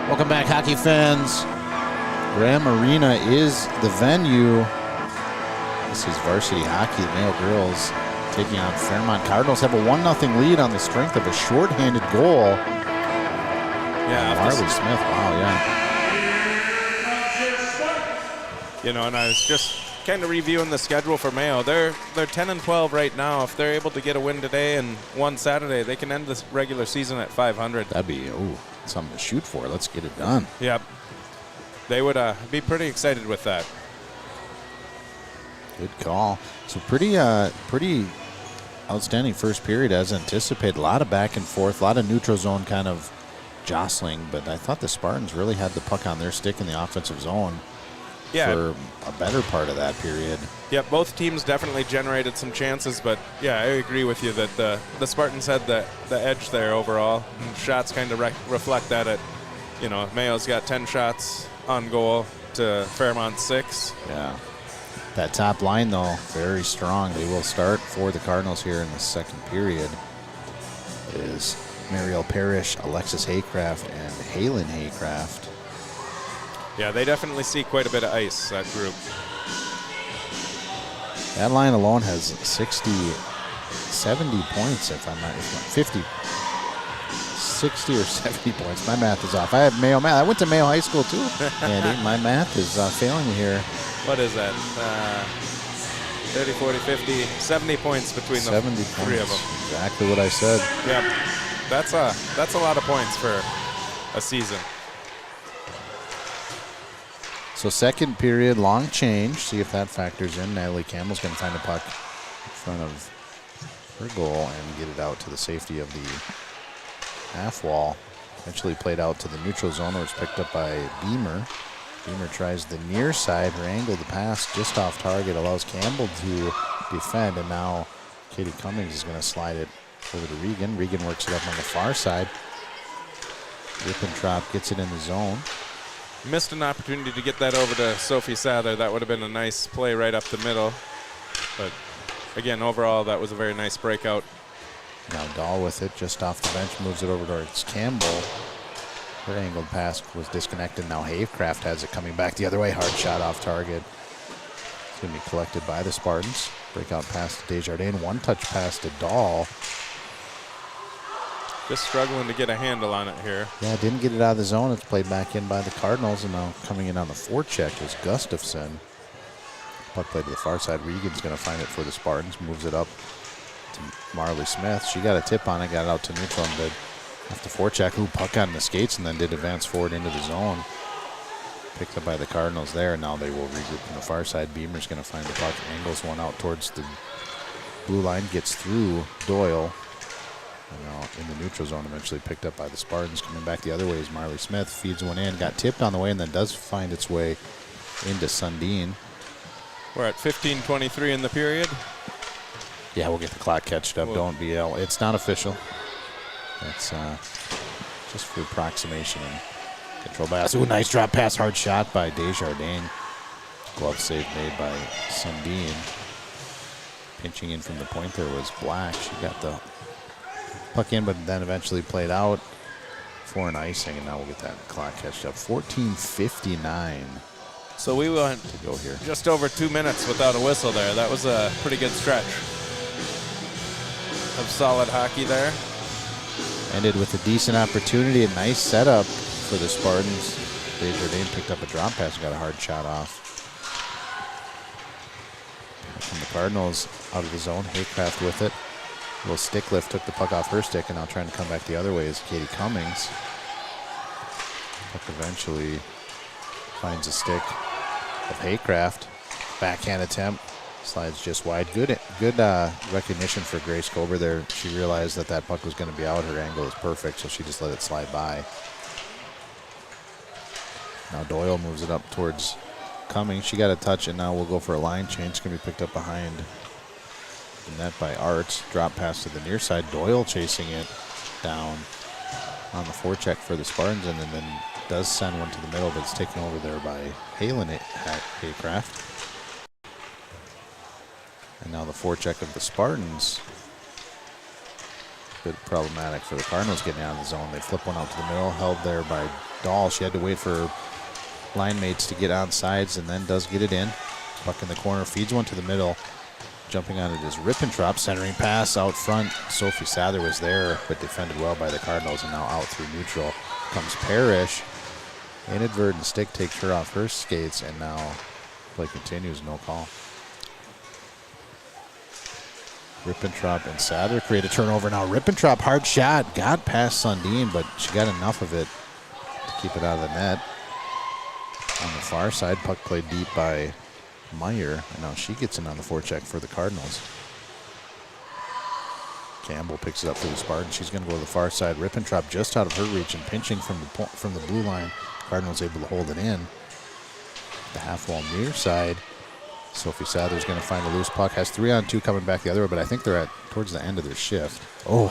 Welcome back, hockey fans. Graham Arena is the venue. This is varsity hockey. The Mayo girls taking on Fairmont. Cardinals have a 1-0 lead on the strength of a shorthanded goal. Yeah, Marley Smith. Wow, yeah. You know, and I was just kind of reviewing the schedule for Mayo. They're 10-12 right now. If they're able to get a win today and one Saturday, they can end this regular season at 500. That'd be something to shoot for. Let's get it done. Yep. They would be pretty excited with that. Good call. So pretty outstanding first period as anticipated. A lot of back and forth, a lot of neutral zone kind of jostling, but I thought the Spartans really had the puck on their stick in the offensive zone for a better part of that period. Yep, both teams definitely generated some chances, but yeah, I agree with you that the Spartans had the edge there overall. And shots kind of reflect that. Mayo's got 10 shots on goal to Fairmont 6. Yeah. That top line, though, very strong. They will start for the Cardinals here in the second period. It is Mariel Parrish, Alexis Haycraft, and Halen Haycraft. Yeah, they definitely see quite a bit of ice, that group. That line alone has 60, 70 points, if I'm not 50, 60 or 70 points. My math is off. I have Mayo math. I went to Mayo High School, too, Andy. My math is failing me here. What is that? 30, 40, 50, 70 points between the three of them. Exactly what I said. Yep. That's a lot of points for a season. So second period, long change. See if that factors in. Natalie Campbell's going to find a puck in front of her goal and get it out to the safety of the half wall. Eventually played out to the neutral zone where it's picked up by Beamer. Beamer tries the near side. Her angle, the pass just off target, allows Campbell to defend. And now Katie Cummings is going to slide it over to Regan. Regan works it up on the far side. Rippentrop gets it in the zone. Missed an opportunity to get that over to Sophie Sather. That would have been a nice play right up the middle. But again, overall, that was a very nice breakout. Now Dahl with it, just off the bench, moves it over towards Campbell. Her angled pass was disconnected. Now Haycraft has it coming back the other way. Hard shot off target. It's going to be collected by the Spartans. Breakout pass to Desjardins. One-touch pass to Dahl. Just struggling to get a handle on it here. Yeah, didn't get it out of the zone. It's played back in by the Cardinals, and now coming in on the forecheck is Gustafson. Puck played to the far side. Regan's going to find it for the Spartans. Moves it up to Marley Smith. She got a tip on it, got it out to neutral, and did off the forecheck. Puck on the skates, and then did advance forward into the zone. Picked up by the Cardinals there. Now they will regroup on the far side. Beamer's going to find the puck. Angles one out towards the blue line. Gets through Doyle. And now in the neutral zone, eventually picked up by the Spartans. Coming back the other way is Marley Smith. Feeds one in. Got tipped on the way and then does find its way into Sundin. We're at 15:23 in the period. Yeah, we'll get the clock catched up. Don't be ill. It's not official. That's just for approximation and control pass. Ooh, nice drop pass. Hard shot by Desjardins. Glove save made by Sundin. Pinching in from the point there was Black. She got the puck in, but then eventually played out for an icing, and now we'll get that clock catched up. 14:59. So we went to go here. Just over 2 minutes without a whistle there. That was a pretty good stretch of solid hockey there. Ended with a decent opportunity, a nice setup for the Spartans. Desjardins picked up a drop pass and got a hard shot off. From the Cardinals out of the zone, Haycraft with it. A little stick lift, took the puck off her stick, and now trying to come back the other way is Katie Cummings. Puck eventually finds a stick of Haycraft. Backhand attempt, slides just wide. Good recognition for Grace Kober there. She realized that that puck was going to be out. Her angle is perfect, so she just let it slide by. Now Doyle moves it up towards Cummings. She got a touch, and now we'll go for a line change. It's going to be picked up behind the net by Arts. Drop pass to the near side. Doyle chasing it down on the forecheck for the Spartans, and then does send one to the middle, but it's taken over there by Haycraft. And now the forecheck of the Spartans bit problematic for the Cardinals getting out of the zone. They flip one out to the middle, held there by Dahl. She had to wait for line mates to get on sides and then does get it in. Puck in the corner, feeds one to the middle. Jumping on it is Rippentrop, centering pass out front. Sophie Sather was there, but defended well by the Cardinals, and now out through neutral comes Parrish. Inadvertent stick takes her off her skates, and now play continues, no call. Rippentrop and Sather create a turnover. Now Rippentrop, hard shot, got past Sundin, but she got enough of it to keep it out of the net. On the far side, puck played deep by Meyer, and now she gets in on the forecheck for the Cardinals. Campbell picks it up for the Spartans. She's going to go to the far side. Rippentrop just out of her reach and pinching from the blue line. Cardinals able to hold it in. The half wall near side. Sophie Sather's going to find a loose puck. Has 3-on-2 coming back the other way, but I think they're towards the end of their shift. Oh,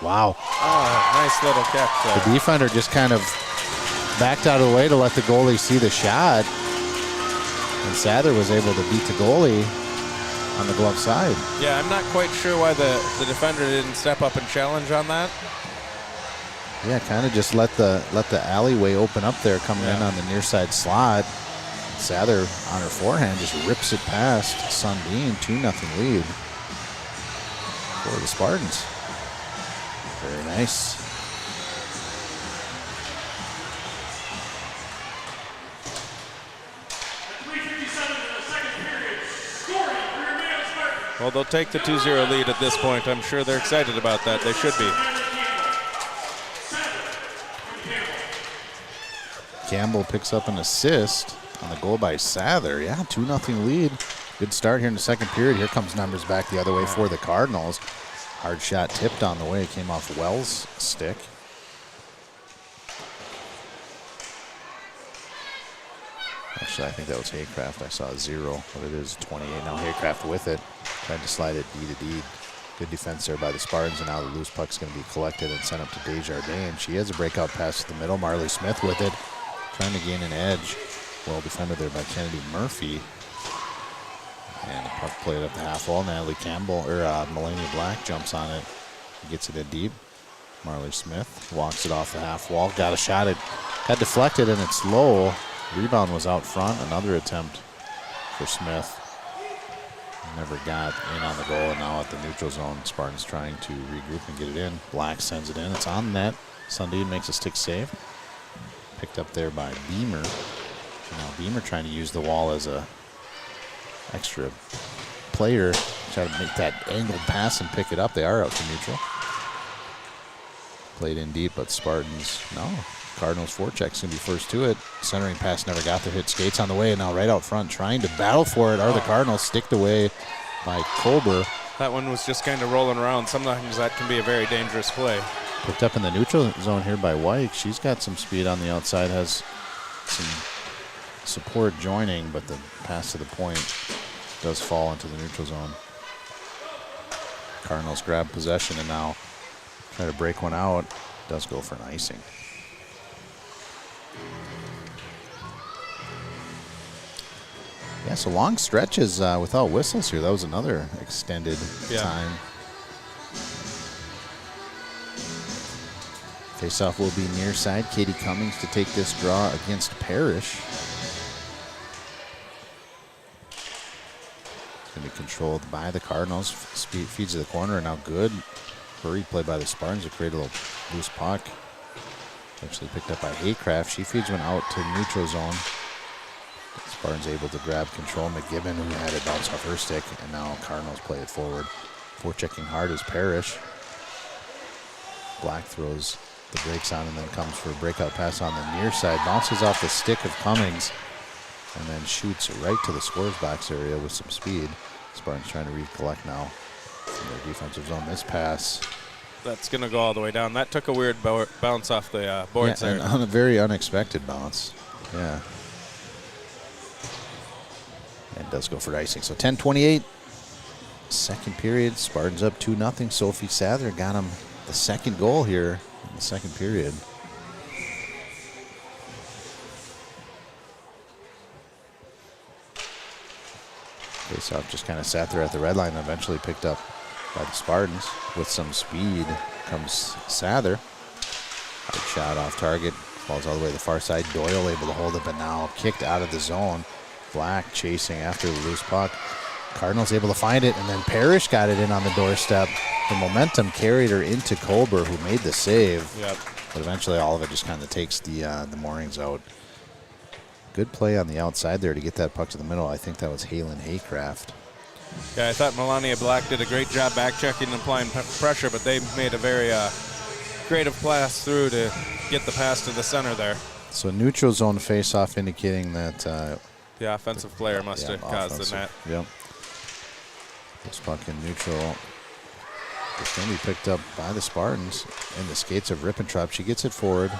wow. Oh, nice little catch there. The defender just kind of backed out of the way to let the goalie see the shot. And Sather was able to beat the goalie on the glove side. Yeah, I'm not quite sure why the defender didn't step up and challenge on that. Yeah, kind of just let the alleyway open up there coming in on the near side slot. Sather on her forehand just rips it past Sundin. 2-0 lead for the Spartans. Very nice. Well, they'll take the 2-0 lead at this point. I'm sure they're excited about that. They should be. Campbell picks up an assist on the goal by Sather. Yeah, 2-0 lead. Good start here in the second period. Here comes numbers back the other way for the Cardinals. Hard shot tipped on the way. Came off Wells' stick. Actually, I think that was Haycraft. I saw 0, but it is 28. Now Haycraft with it. Tried to slide it D to D. Good defense there by the Spartans, and now the loose puck's going to be collected and sent up to Desjardins. She has a breakout pass to the middle. Marley Smith with it, trying to gain an edge. Well defended there by Kennedy Murphy. And the puck played up the half wall. Natalie Campbell, or Melania Black jumps on it. Gets it in deep. Marley Smith walks it off the half wall. Got a shot. It got deflected, and it's low. Rebound was out front. Another attempt for Smith. Never got in on the goal, and now at the neutral zone, Spartans trying to regroup and get it in. Black sends it in. It's on net. Sundin makes a stick save. Picked up there by Beamer. Now Beamer trying to use the wall as a extra player. Try to make that angled pass and pick it up. They are out to neutral. Played in deep, but Spartans, no. Cardinals forecheck's going to be first to it. Centering pass never got there. Hit skates on the way, and now right out front trying to battle for it are the Cardinals. Sticked away by Colber. That one was just kind of rolling around. Sometimes that can be a very dangerous play. Picked up in the neutral zone here by White. She's got some speed on the outside, has some support joining, but the pass to the point does fall into the neutral zone. Cardinals grab possession and now try to break one out. Does go for an icing. Yeah, so long stretches without whistles here. That was another extended time. Faceoff will be near side. Katie Cummings to take this draw against Parrish. It's going to be controlled by the Cardinals. Speed feeds to the corner, and now good. Hurried play by the Spartans to create a little loose puck. Actually picked up by Haycraft. She feeds one out to the neutral zone. Spartans able to grab control. McGibbon, who had it bounce off her stick, and now Cardinals play it forward. Forechecking hard is Parrish. Black throws the brakes on and then comes for a breakout pass on the near side. Bounces off the stick of Cummings and then shoots right to the scores box area with some speed. Spartans trying to recollect now from their defensive zone. This pass. That's going to go all the way down. That took a weird bounce off the boards there. And on a very unexpected bounce. Yeah. And does go for icing. So 10:28, second period. Spartans up 2-0. Sophie Sather got him the second goal here in the second period. Faceoff just kind of sat there at the red line and eventually picked up by the Spartans with some speed. comes Sather. Hard shot off target. Falls all the way to the far side. Doyle able to hold it, but now kicked out of the zone. Black chasing after the loose puck. Cardinals able to find it, and then Parrish got it in on the doorstep. The momentum carried her into Colber, who made the save. Yep. But eventually all of it just kind of takes the moorings out. Good play on the outside there to get that puck to the middle. I think that was Halen Haycraft. Yeah, I thought Melania Black did a great job back checking and applying pressure, but they made a very creative pass through to get the pass to the center there. So neutral zone face-off indicating that The offensive player must have caused the net. Yep. This puck in neutral. It's going to be picked up by the Spartans in the skates of Rippentrop. She gets it forward.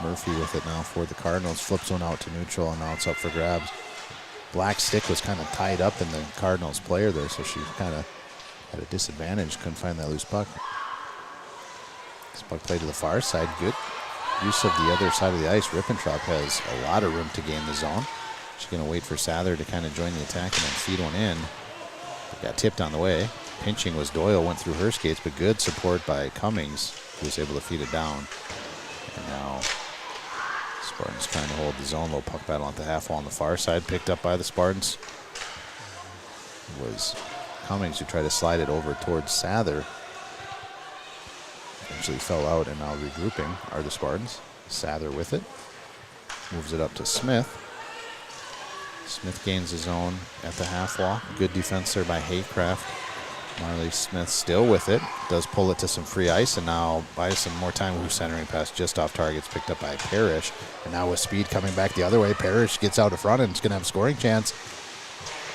Murphy with it now for the Cardinals. Flips one out to neutral, and now it's up for grabs. Black's stick was kind of tied up in the Cardinals player there, so she kind of at a disadvantage. Couldn't find that loose puck. This puck played to the far side. Good use of the other side of the ice. Rippentrop has a lot of room to gain the zone. She's going to wait for Sather to kind of join the attack and then feed one in. Got tipped on the way. Pinching was Doyle, went through her skates, but good support by Cummings, who was able to feed it down. And now Spartans trying to hold the zone. Low puck battle at the half wall on the far side, picked up by the Spartans. It was Cummings who tried to slide it over towards Sather. Eventually fell out, and now regrouping are the Spartans. Sather with it. Moves it up to Smith. Smith gains his own at the half wall. Good defense there by Haycraft. Marley Smith still with it. Does pull it to some free ice, and now buys some more time with centering pass just off targets, picked up by Parrish. And now with speed coming back the other way, Parrish gets out in front and it's going to have a scoring chance.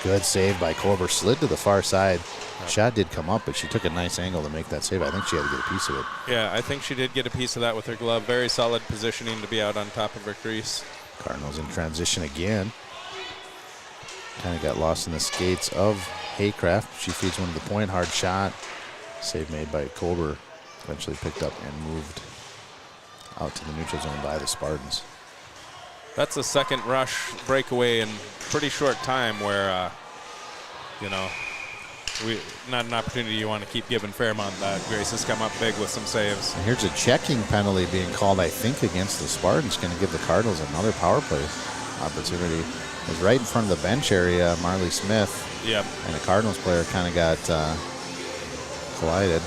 Good save by Colber. Slid to the far side. Shot did come up, but she took a nice angle to make that save. I think she had to get a piece of it. Yeah, I think she did get a piece of that with her glove. Very solid positioning to be out on top of her crease. Cardinals in transition again. Kind of got lost in the skates of Haycraft. She feeds one to the point. Hard shot. Save made by Colber. Eventually picked up and moved out to the neutral zone by the Spartans. That's a second rush breakaway in pretty short time where, not an opportunity you want to keep giving Fairmont that. Grace has come up big with some saves. And here's a checking penalty being called, I think, against the Spartans. Going to give the Cardinals another power play opportunity. It was right in front of the bench area, Marley Smith. Yep. And the Cardinals player kind of got collided.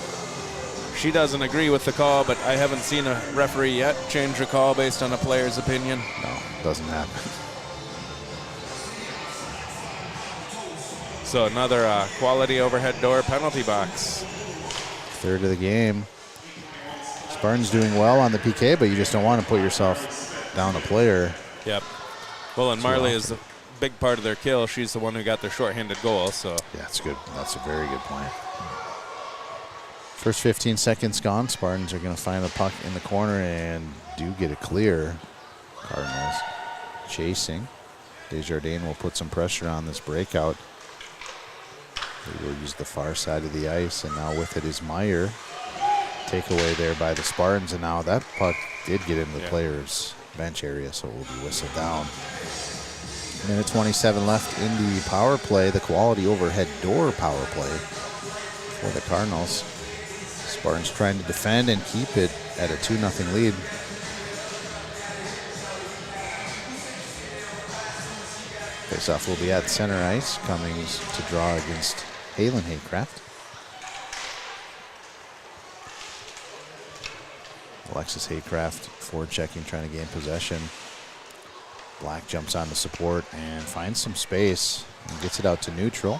She doesn't agree with the call, but I haven't seen a referee yet change a call based on a player's opinion. No, doesn't happen. So another quality overhead door penalty box. Third of the game. Spartans doing well on the PK, but you just don't want to put yourself down a player. Yep. Well, and Marley is a big part of their kill. She's the one who got their shorthanded goal. So yeah, that's good. That's a very good point. First 15 seconds gone. Spartans are going to find the puck in the corner and do get a clear. Cardinals chasing. Desjardins will put some pressure on this breakout. They will use the far side of the ice, and now with it is Meyer. Takeaway there by the Spartans, and now that puck did get into the players' bench area, so it will be whistled down. Minute 27 left in the power play, the quality overhead door power play for the Cardinals. Spartans trying to defend and keep it at a 2-0 lead. Faceoff will be at center ice. Cummings to draw against Halen Haycraft. Alexis Haycraft forward checking, trying to gain possession. Black jumps on the support and finds some space and gets it out to neutral.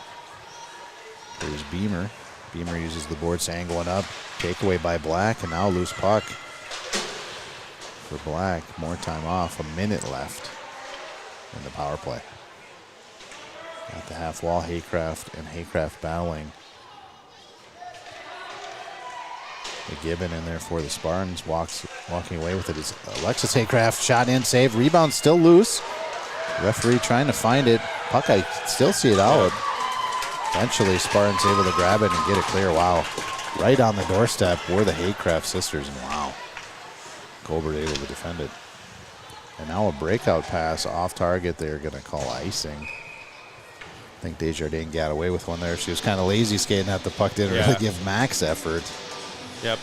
There's Beamer. Beamer uses the boards to angle it up. Takeaway by Black, and now loose puck for Black. More time off, a minute left in the power play. At the half wall, Haycraft and Haycraft battling. The Gibbon in there for the Spartans. Walking away with it is Alexis Haycraft. Shot in, save, rebound still loose. Referee trying to find it. Puck, I still see it out. Eventually, Spartans able to grab it and get it clear. Wow. Right on the doorstep were the Haycraft sisters, and wow. Colbert able to defend it. And now a breakout pass off target. They're going to call icing. I think Desjardins got away with one there. She was kind of lazy skating at the puck. Didn't really give max effort. Yep.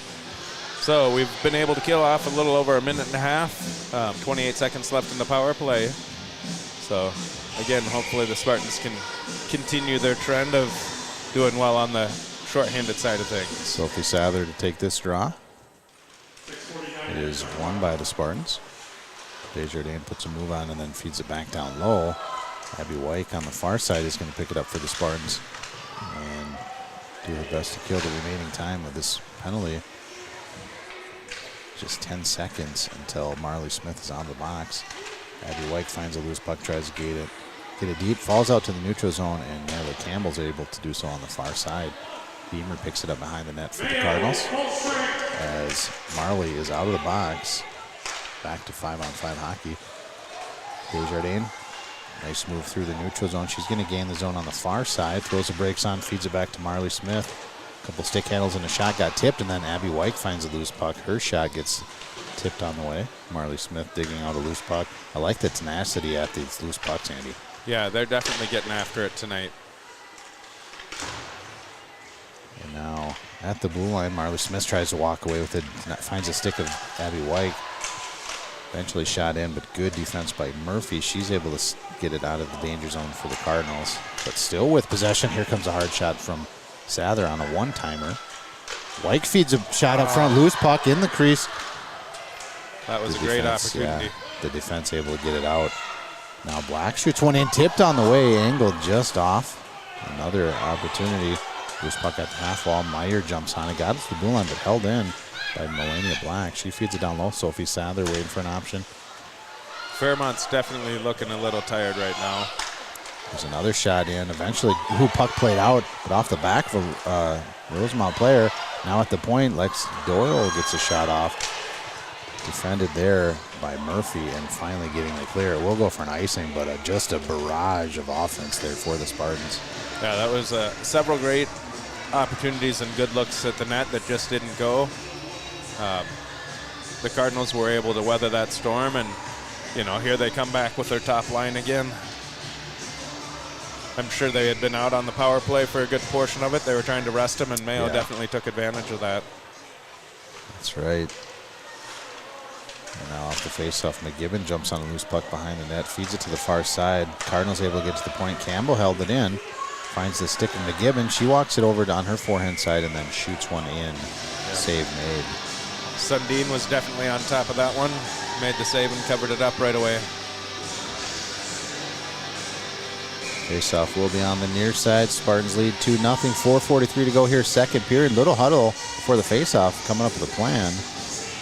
So we've been able to kill off a little over a minute and a half. 28 seconds left in the power play. So again, hopefully the Spartans can continue their trend of doing well on the short-handed side of things. Sophie Sather to take this draw. It is won by the Spartans. Desjardins puts a move on and then feeds it back down low. Abby White on the far side is going to pick it up for the Spartans and do her best to kill the remaining time with this penalty. Just 10 seconds until Marley Smith is on the box. Abby White finds a loose puck, tries to get it deep, falls out to the neutral zone, and Natalie Campbell's able to do so on the far side. Beamer picks it up behind the net for the Cardinals as Marley is out of the box. Back to 5-on-5 hockey. Desjardins, nice move through the neutral zone. She's going to gain the zone on the far side, throws the brakes on, feeds it back to Marley Smith. A couple stick handles and a shot got tipped, and then Abby White finds a loose puck. Her shot gets tipped on the way. Marley Smith digging out a loose puck. I like the tenacity at these loose pucks, Andy. Yeah, they're definitely getting after it tonight. And now at the blue line, Marley Smith tries to walk away with it, finds a stick of Abby White. Eventually shot in, but good defense by Murphy. She's able to get it out of the danger zone for the Cardinals. But still with possession, here comes a hard shot from Sather on a one-timer. White feeds a shot up front, loose puck in the crease. That was a great opportunity. Yeah, the defense able to get it out. Now Black shoots one in, tipped on the way, angled just off. Another opportunity. Loose puck at the half wall. Meyer jumps on it, got it to the blue line, but held in by Melania Black. She feeds it down low. Sophie Sather waiting for an option. Fairmont's definitely looking a little tired right now. There's another shot in. Eventually, puck played out, but off the back of a Rosemont player. Now at the point, Lex Doyle gets a shot off. Defended there by Murphy and finally getting the clear. It will go for an icing, but just a barrage of offense there for the Spartans. Yeah, that was several great opportunities and good looks at the net that just didn't go. The Cardinals were able to weather that storm, and here they come back with their top line again. I'm sure they had been out on the power play for a good portion of it. They were trying to rest him, and Mayo definitely took advantage of that. That's right. And now off the faceoff, McGibbon jumps on a loose puck behind the net, feeds it to the far side. Cardinals able to get to the point. Campbell held it in, finds the stick of McGibbon. She walks it over on her forehand side and then shoots one in. Yep. Save made. Sundin was definitely on top of that one. Made the save and covered it up right away. Faceoff will be on the near side. Spartans lead 2-0. 4:43 to go here, second period. Little huddle before the faceoff, coming up with a plan.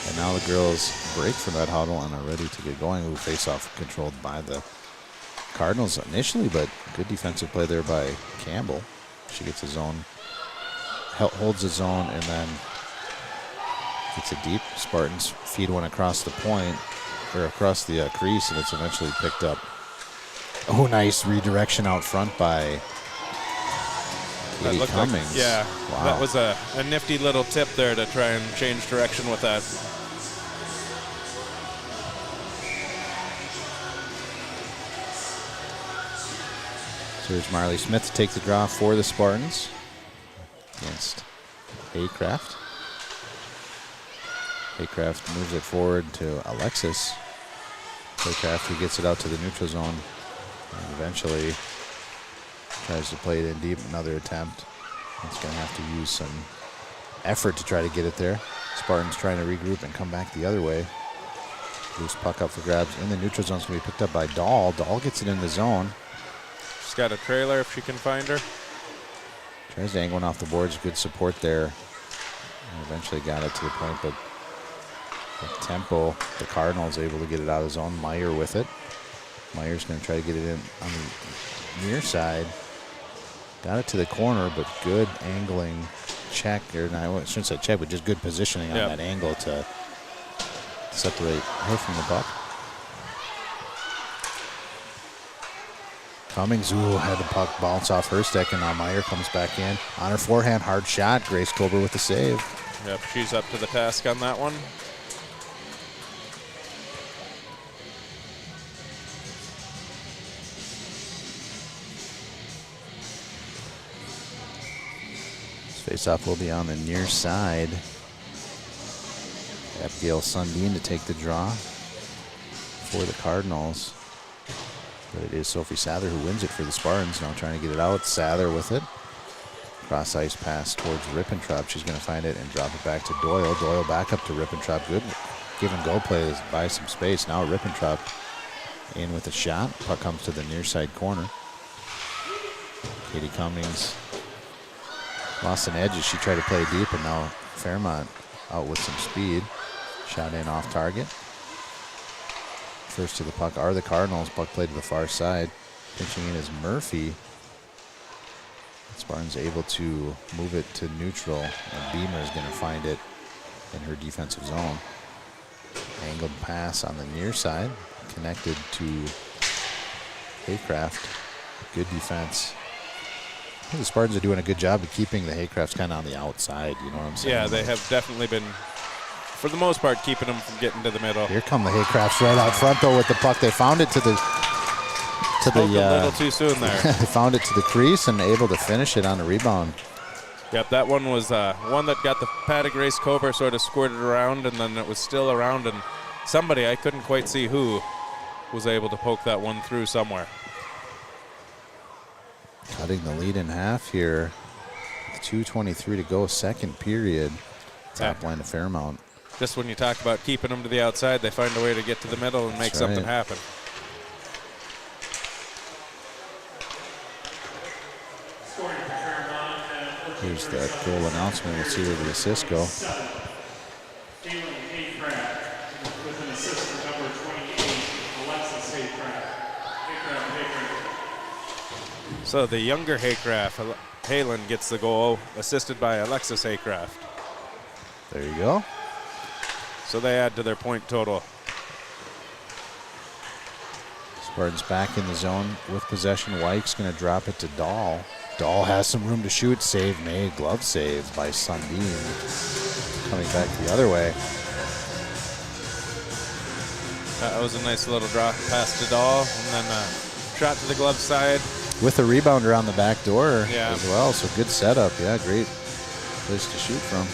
And now the girls break from that huddle and are ready to get going. Ooh, faceoff controlled by the Cardinals initially, but good defensive play there by Campbell. She gets a zone, holds the zone, and then gets it deep. Spartans feed one across the point, or across the crease, and it's eventually picked up. Oh, nice redirection out front by Katie Cummings. Yeah, wow. That was a nifty little tip there to try and change direction with that. So here's Marley Smith to take the draw for the Spartans against Haycraft. Haycraft moves it forward to Alexis. Haycraft who gets it out to the neutral zone and eventually tries to play it in deep. Another attempt. It's going to have to use some effort to try to get it there. Spartans trying to regroup and come back the other way. Loose puck up for grabs in the neutral zone. Is going to be picked up by Dahl. Dahl gets it in the zone. She's got a trailer if she can find her. Tries to angle one off the boards. Good support there. And eventually got it to the point, but with tempo, the Cardinals able to get it out of zone. Meyer with it. Meyer's going to try to get it in on the near side. Got it to the corner, but good angling check. Or no, I shouldn't say check, but just good positioning on that angle to separate her from the puck. Cummings, had the puck bounce off her stick, and now Meyer comes back in. On her forehand, hard shot. Grace Kober with the save. Yep, she's up to the task on that one. Faceoff will be on the near side. Gail Sundin to take the draw for the Cardinals. But it is Sophie Sather who wins it for the Spartans. Now trying to get it out. Sather with it. Cross ice pass towards Rippentrop. She's going to find it and drop it back to Doyle. Doyle back up to Rippentrop. Good give and go play to buy some space. Now Rippentrop in with a shot. Puck comes to the near side corner. Katie Cummings lost an edge as she tried to play deep, and now Fairmont out with some speed. Shot in off target. First to the puck are the Cardinals. Puck played to the far side. Pinching in is Murphy. Spartans able to move it to neutral, and Beamer is going to find it in her defensive zone. Angled pass on the near side, connected to Haycraft. Good defense. I think the Spartans are doing a good job of keeping the Haycrafts kind of on the outside, you know what I'm saying? Yeah, they have definitely been, for the most part, keeping them from getting to the middle. Here come the Haycrafts right out front, though, with the puck. They found it to the... A little too soon there. They found it to the crease and able to finish it on the rebound. Yep, that one was one that got the pad of Grace Kober sort of squirted around, and then it was still around, and somebody, I couldn't quite see who, was able to poke that one through somewhere. Cutting the lead in half here. 2:23 to go, second period. Top line of Fairmont. Just when you talk about keeping them to the outside, they find a way to get to the middle and make something happen. Here's the goal announcement. Let's see where the assists go. With an assist for number 28, Alexis Haycraft. So the younger Haycraft, Halen, gets the goal, assisted by Alexis Haycraft. There you go. So they add to their point total. Spartans back in the zone with possession. Wyke's going to drop it to Dahl. Dahl has some room to shoot. Save made. Glove save by Sundin. Coming back the other way. That was a nice little drop pass to Dahl, and then shot to the glove side. With a rebounder on the back door Yeah. as well. So good setup. Yeah, great place to shoot from.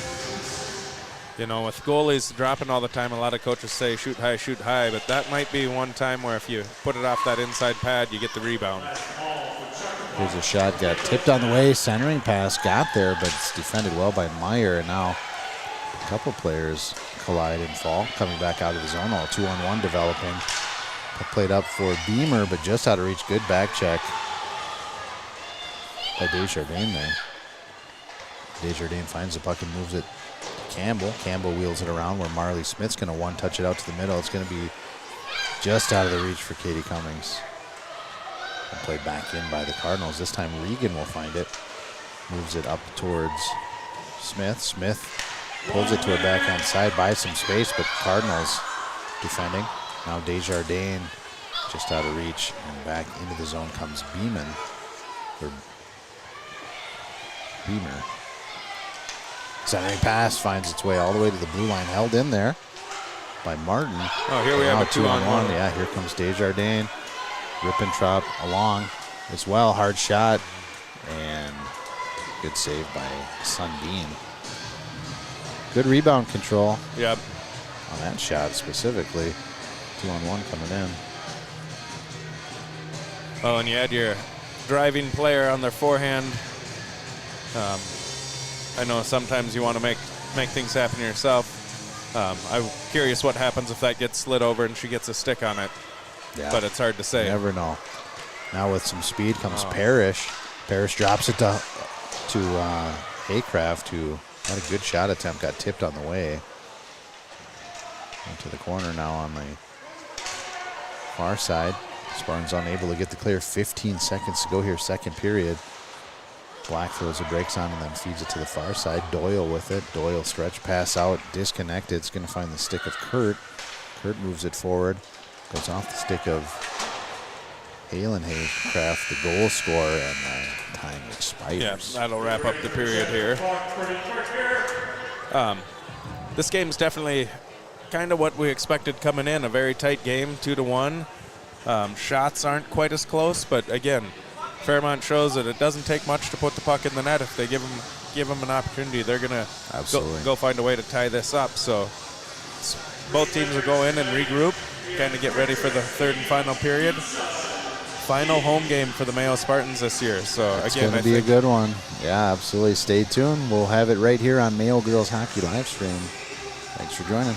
You know, with goalies dropping all the time, a lot of coaches say shoot high, but that might be one time where if you put it off that inside pad, you get the rebound. Here's a shot, got tipped on the way. Centering pass got there, but it's defended well by Meyer. And now a couple players collide and fall. Coming back out of the zone, all 2-on-1 developing. Played up for Beamer, but just out of reach. Good back check by Desjardins there. Desjardins finds the puck and moves it to Campbell. Campbell wheels it around where Marley Smith's going to one-touch it out to the middle. It's going to be just out of the reach for Katie Cummings. And played back in by the Cardinals. This time Regan will find it. Moves it up towards Smith. Smith pulls it to her backhand side, buys some space, but Cardinals defending. Now Desjardins just out of reach, and back into the zone comes Beeman. Beamer. Centering pass finds its way all the way to the blue line, held in there by Martin. Oh, here we have a 2-on-1. Yeah, here comes Desjardins. Rippentrop along as well. Hard shot, and good save by Sundin. Good rebound control. Yep. On that shot specifically. 2-on-1 coming in. Oh, and you had your driving player on their forehand. I know sometimes you want to make things happen yourself. I'm curious what happens if that gets slid over and she gets a stick on it. Yeah. But it's hard to say. You never know. Now with some speed comes Parrish. Parrish drops it to Haycraft, who had a good shot attempt, got tipped on the way. Into the corner now on the far side. Spartans unable to get the clear. 15 seconds to go here, second period. Black throws the brakes on and then feeds it to the far side. Doyle with it. Doyle stretch pass out, disconnected. It's going to find the stick of Kurt. Kurt moves it forward. Goes off the stick of Halen Haycraft, the goal scorer, and time expires. Yeah, that'll wrap up the period here. This game's definitely kind of what we expected coming in, a very tight game, 2-1. Shots aren't quite as close, but again, Fairmont shows that it doesn't take much to put the puck in the net. If they give them an opportunity, they're going to go find a way to tie this up. So Both teams will go in and regroup, kind of get ready for the third and final period. Final home game for the Mayo Spartans this year. So It's again, going to be a good one. Yeah, absolutely. Stay tuned. We'll have it right here on Mayo Girls Hockey live stream. Thanks for joining.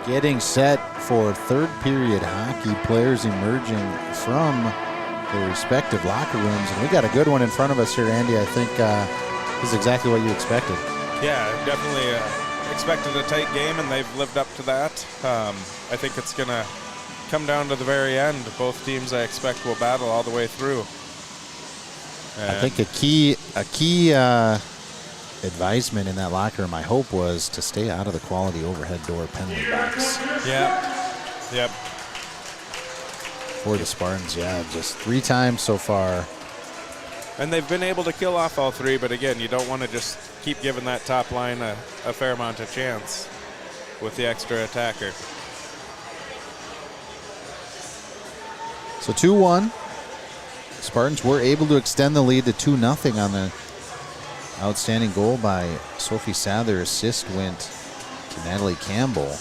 Getting set for third period hockey, players emerging from their respective locker rooms. And we got a good one in front of us here, Andy. I think this is exactly what you expected. Yeah, definitely expected a tight game, and they've lived up to that. I think it's going to come down to the very end. Both teams, I expect, will battle all the way through. And I think a key advisement in that locker room, I hope, was to stay out of the quality overhead door penalty box. Yep. For the Spartans, just 3 times so far. And they've been able to kill off all 3, but again, you don't want to just keep giving that top line a Fairmont a chance with the extra attacker. So 2-1. Spartans were able to extend the lead to 2-0 on the outstanding goal by Sophie Sather. Assist went to Natalie Campbell,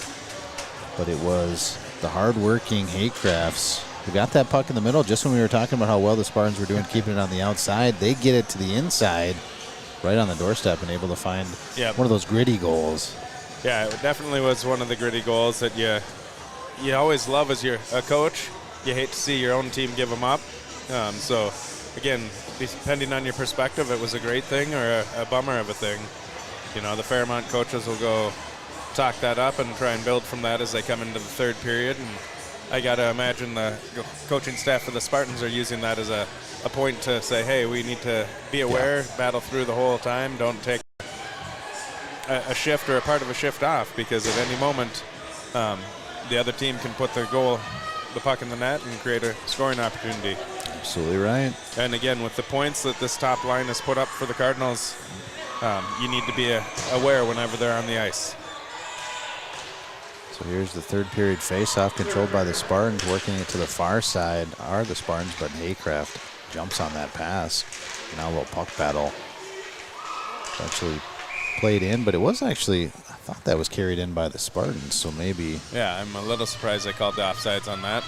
but it was the hard-working Haycrafts who got that puck in the middle just when we were talking about how well the Spartans were doing keeping it on the outside. They get it to the inside, right on the doorstep, and able to find one of those gritty goals. Yeah, it definitely was one of the gritty goals that you always love as you're a coach. You hate to see your own team give them up. So, again, depending on your perspective, it was a great thing or a bummer of a thing. You know, the Fairmont coaches will go talk that up and try and build from that as they come into the third period. And I got to imagine the coaching staff for the Spartans are using that as a point to say, hey, we need to be aware, battle through the whole time, don't take a shift or a part of a shift off, because at any moment the other team can put the puck in the net and create a scoring opportunity. Absolutely right. And again, with the points that this top line has put up for the Cardinals, you need to be aware whenever they're on the ice. So here's the third period face-off controlled by the Spartans. Working it to the far side are the Spartans, but Haycraft jumps on that pass. Now a little puck battle. Actually played in, but it was actually, I thought that was carried in by the Spartans, so maybe. Yeah, I'm a little surprised they called the offsides on that.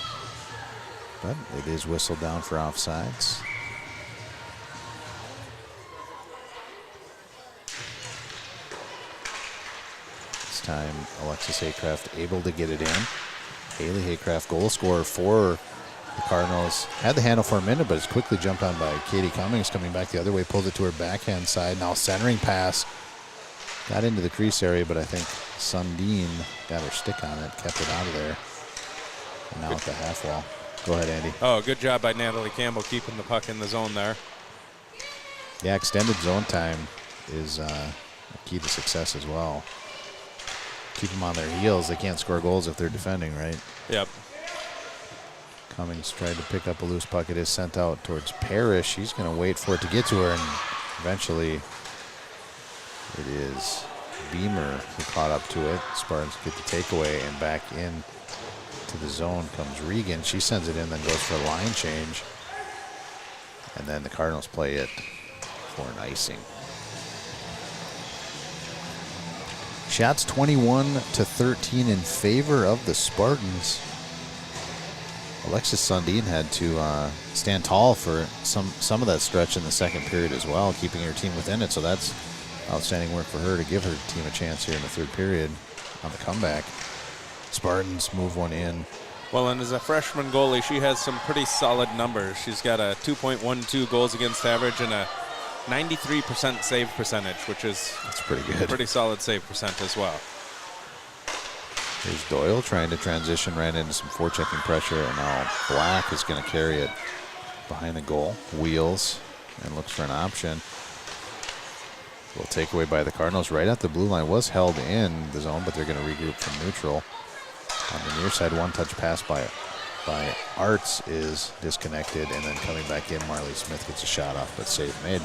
But it is whistled down for offsides. This time, Alexis Haycraft able to get it in. Haley Haycraft, goal scorer for the Cardinals. Had the handle for a minute, but it's quickly jumped on by Katie Cummings, coming back the other way, pulls it to her backhand side. Now centering pass. Got into the crease area, but I think Sundin got her stick on it, kept it out of there. And now at the half wall. Go ahead, Andy. Oh, good job by Natalie Campbell keeping the puck in the zone there. Yeah, extended zone time is a key to success as well. Keep them on their heels. They can't score goals if they're defending, right? Yep. Cummings tried to pick up a loose puck. It is sent out towards Parrish. He's going to wait for it to get to her, and eventually it is Beamer who caught up to it. Spartans get the takeaway, and back in to the zone comes Regan. She sends it in, then goes for a line change. And then the Cardinals play it for an icing. Shots 21-13 in favor of the Spartans. Alexis Sundin had to stand tall for some of that stretch in the second period as well, keeping her team within it. So that's outstanding work for her to give her team a chance here in the third period on the comeback. Spartans move one in. Well, and as a freshman goalie, she has some pretty solid numbers. She's got a 2.12 goals against average and a 93% save percentage, which is that's pretty good. Pretty solid save percent as well. Here's Doyle trying to transition, ran into some forechecking pressure, and now Black is going to carry it behind the goal. Wheels and looks for an option. A little takeaway by the Cardinals right at the blue line. Was held in the zone, but they're going to regroup from neutral. On the near side, one-touch pass by Arts is disconnected, and then coming back in, Marley Smith gets a shot off, but save made.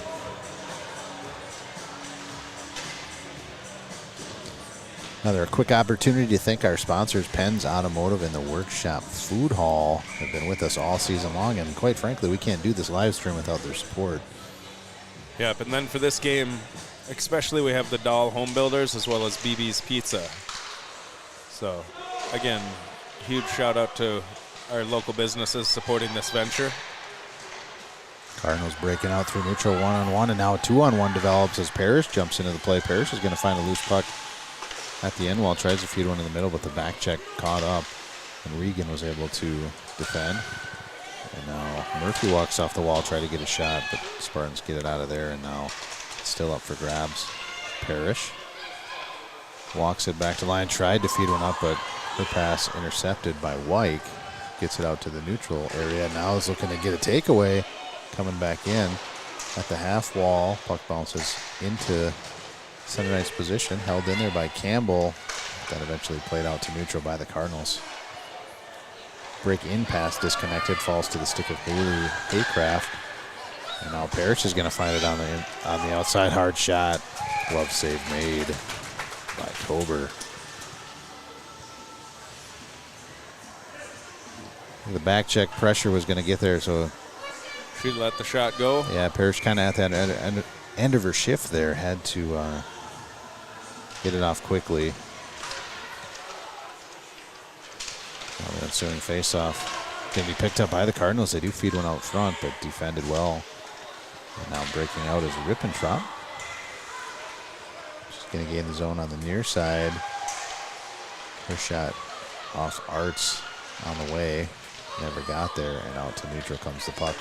Another quick opportunity to thank our sponsors, Penn's Automotive and the Workshop Food Hall, have been with us all season long, and quite frankly, we can't do this live stream without their support. Yep, and then for this game, especially, we have the Dahl Home Builders as well as BB's Pizza. So, again, huge shout out to our local businesses supporting this venture. Cardinals breaking out through neutral one-on-one, and now a two-on-one develops as Parrish jumps into the play. Parrish is going to find a loose puck at the end wall, tries to feed one in the middle, but the back check caught up, and Regan was able to defend. And now Murphy walks off the wall, try to get a shot, but Spartans get it out of there, and now it's still up for grabs. Parrish walks it back to line, tried to feed one up, but her pass intercepted by Wyke. Gets it out to the neutral area. Now is looking to get a takeaway. Coming back in at the half wall. Puck bounces into center ice position. Held in there by Campbell. That eventually played out to neutral by the Cardinals. Break in pass disconnected. Falls to the stick of Haley Haycraft. And now Parrish is going to find it on the outside. Hard shot. Glove save made by Kober. The back check pressure was going to get there, so She let the shot go. yeah, Parrish kind of at that end of her shift there had to get it off quickly. Now the ensuing face-off can be picked up by the Cardinals. They do feed one out front, but defended well. And now breaking out is Rippentrop. She's going to gain the zone on the near side. Her shot off Arts on the way. Never got there, and out to neutral comes the puck.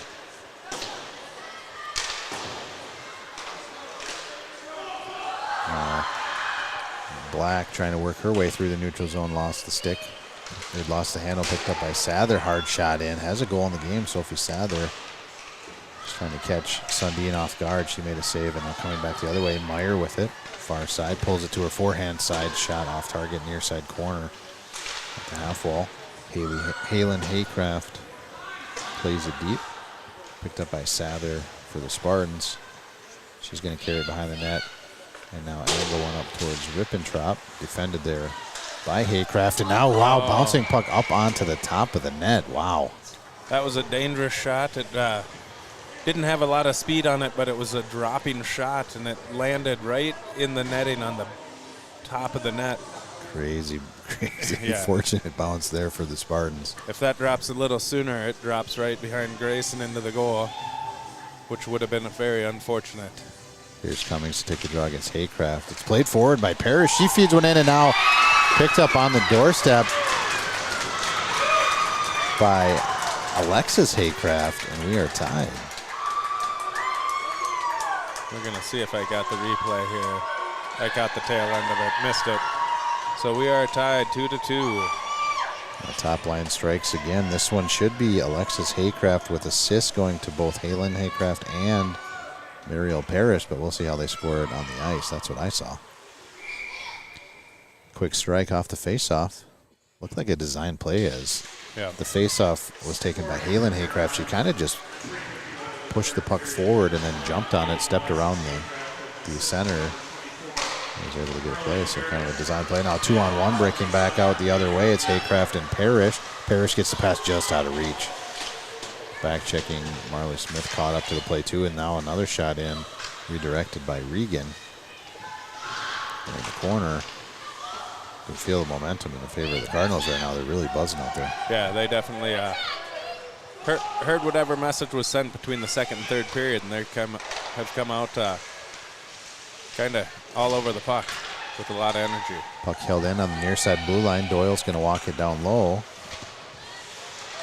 Black trying to work her way through the neutral zone, lost the stick. They'd lost the handle, picked up by Sather. Hard shot in, has a goal in the game. Sophie Sather just trying to catch Sundin off guard. She made a save, and now coming back the other way. Meyer with it, far side, pulls it to her forehand side, shot off target, near side corner at the half wall. Halen Haycraft plays it deep. Picked up by Sather for the Spartans. She's going to carry it behind the net. And now angle one up towards Rippentrop. Defended there by Haycraft. And now, wow, bouncing puck up onto the top of the net. Wow. That was a dangerous shot. It didn't have a lot of speed on it, but it was a dropping shot, and it landed right in the netting on the top of the net. Crazy Yeah. fortunate bounce there for the Spartans. If that drops a little sooner, it drops right behind Grayson into the goal, which would have been very unfortunate. Here's Cummings to take the draw against Haycraft. It's played forward by Parrish. She feeds one in, and now picked up on the doorstep by Alexis Haycraft, and we are tied. We're going to see if I got the replay here. I got the tail end of it, missed it. So we are tied 2-2. The top line strikes again. This one should be Alexis Haycraft with assists going to both Halen Haycraft and Mariel Parrish, but we'll see how they score it on the ice. That's what I saw. Quick strike off the faceoff. Looked like a design play as Yeah. the faceoff was taken by Halen Haycraft. She kind of just pushed the puck forward and then jumped on it, stepped around the center. Was able to get a play, so kind of a design play. Now 2-on-1, breaking back out the other way. It's Haycraft and Parrish. Parrish gets the pass just out of reach. Back checking, Marley Smith caught up to the play too, and now another shot in, redirected by Regan. In the corner. You can feel the momentum in the favor of the Cardinals right now. They're really buzzing out there. Yeah, they definitely heard whatever message was sent between the second and third period, and they have come out kind of all over the puck with a lot of energy. Puck held in on the near side blue line. Doyle's going to walk it down low.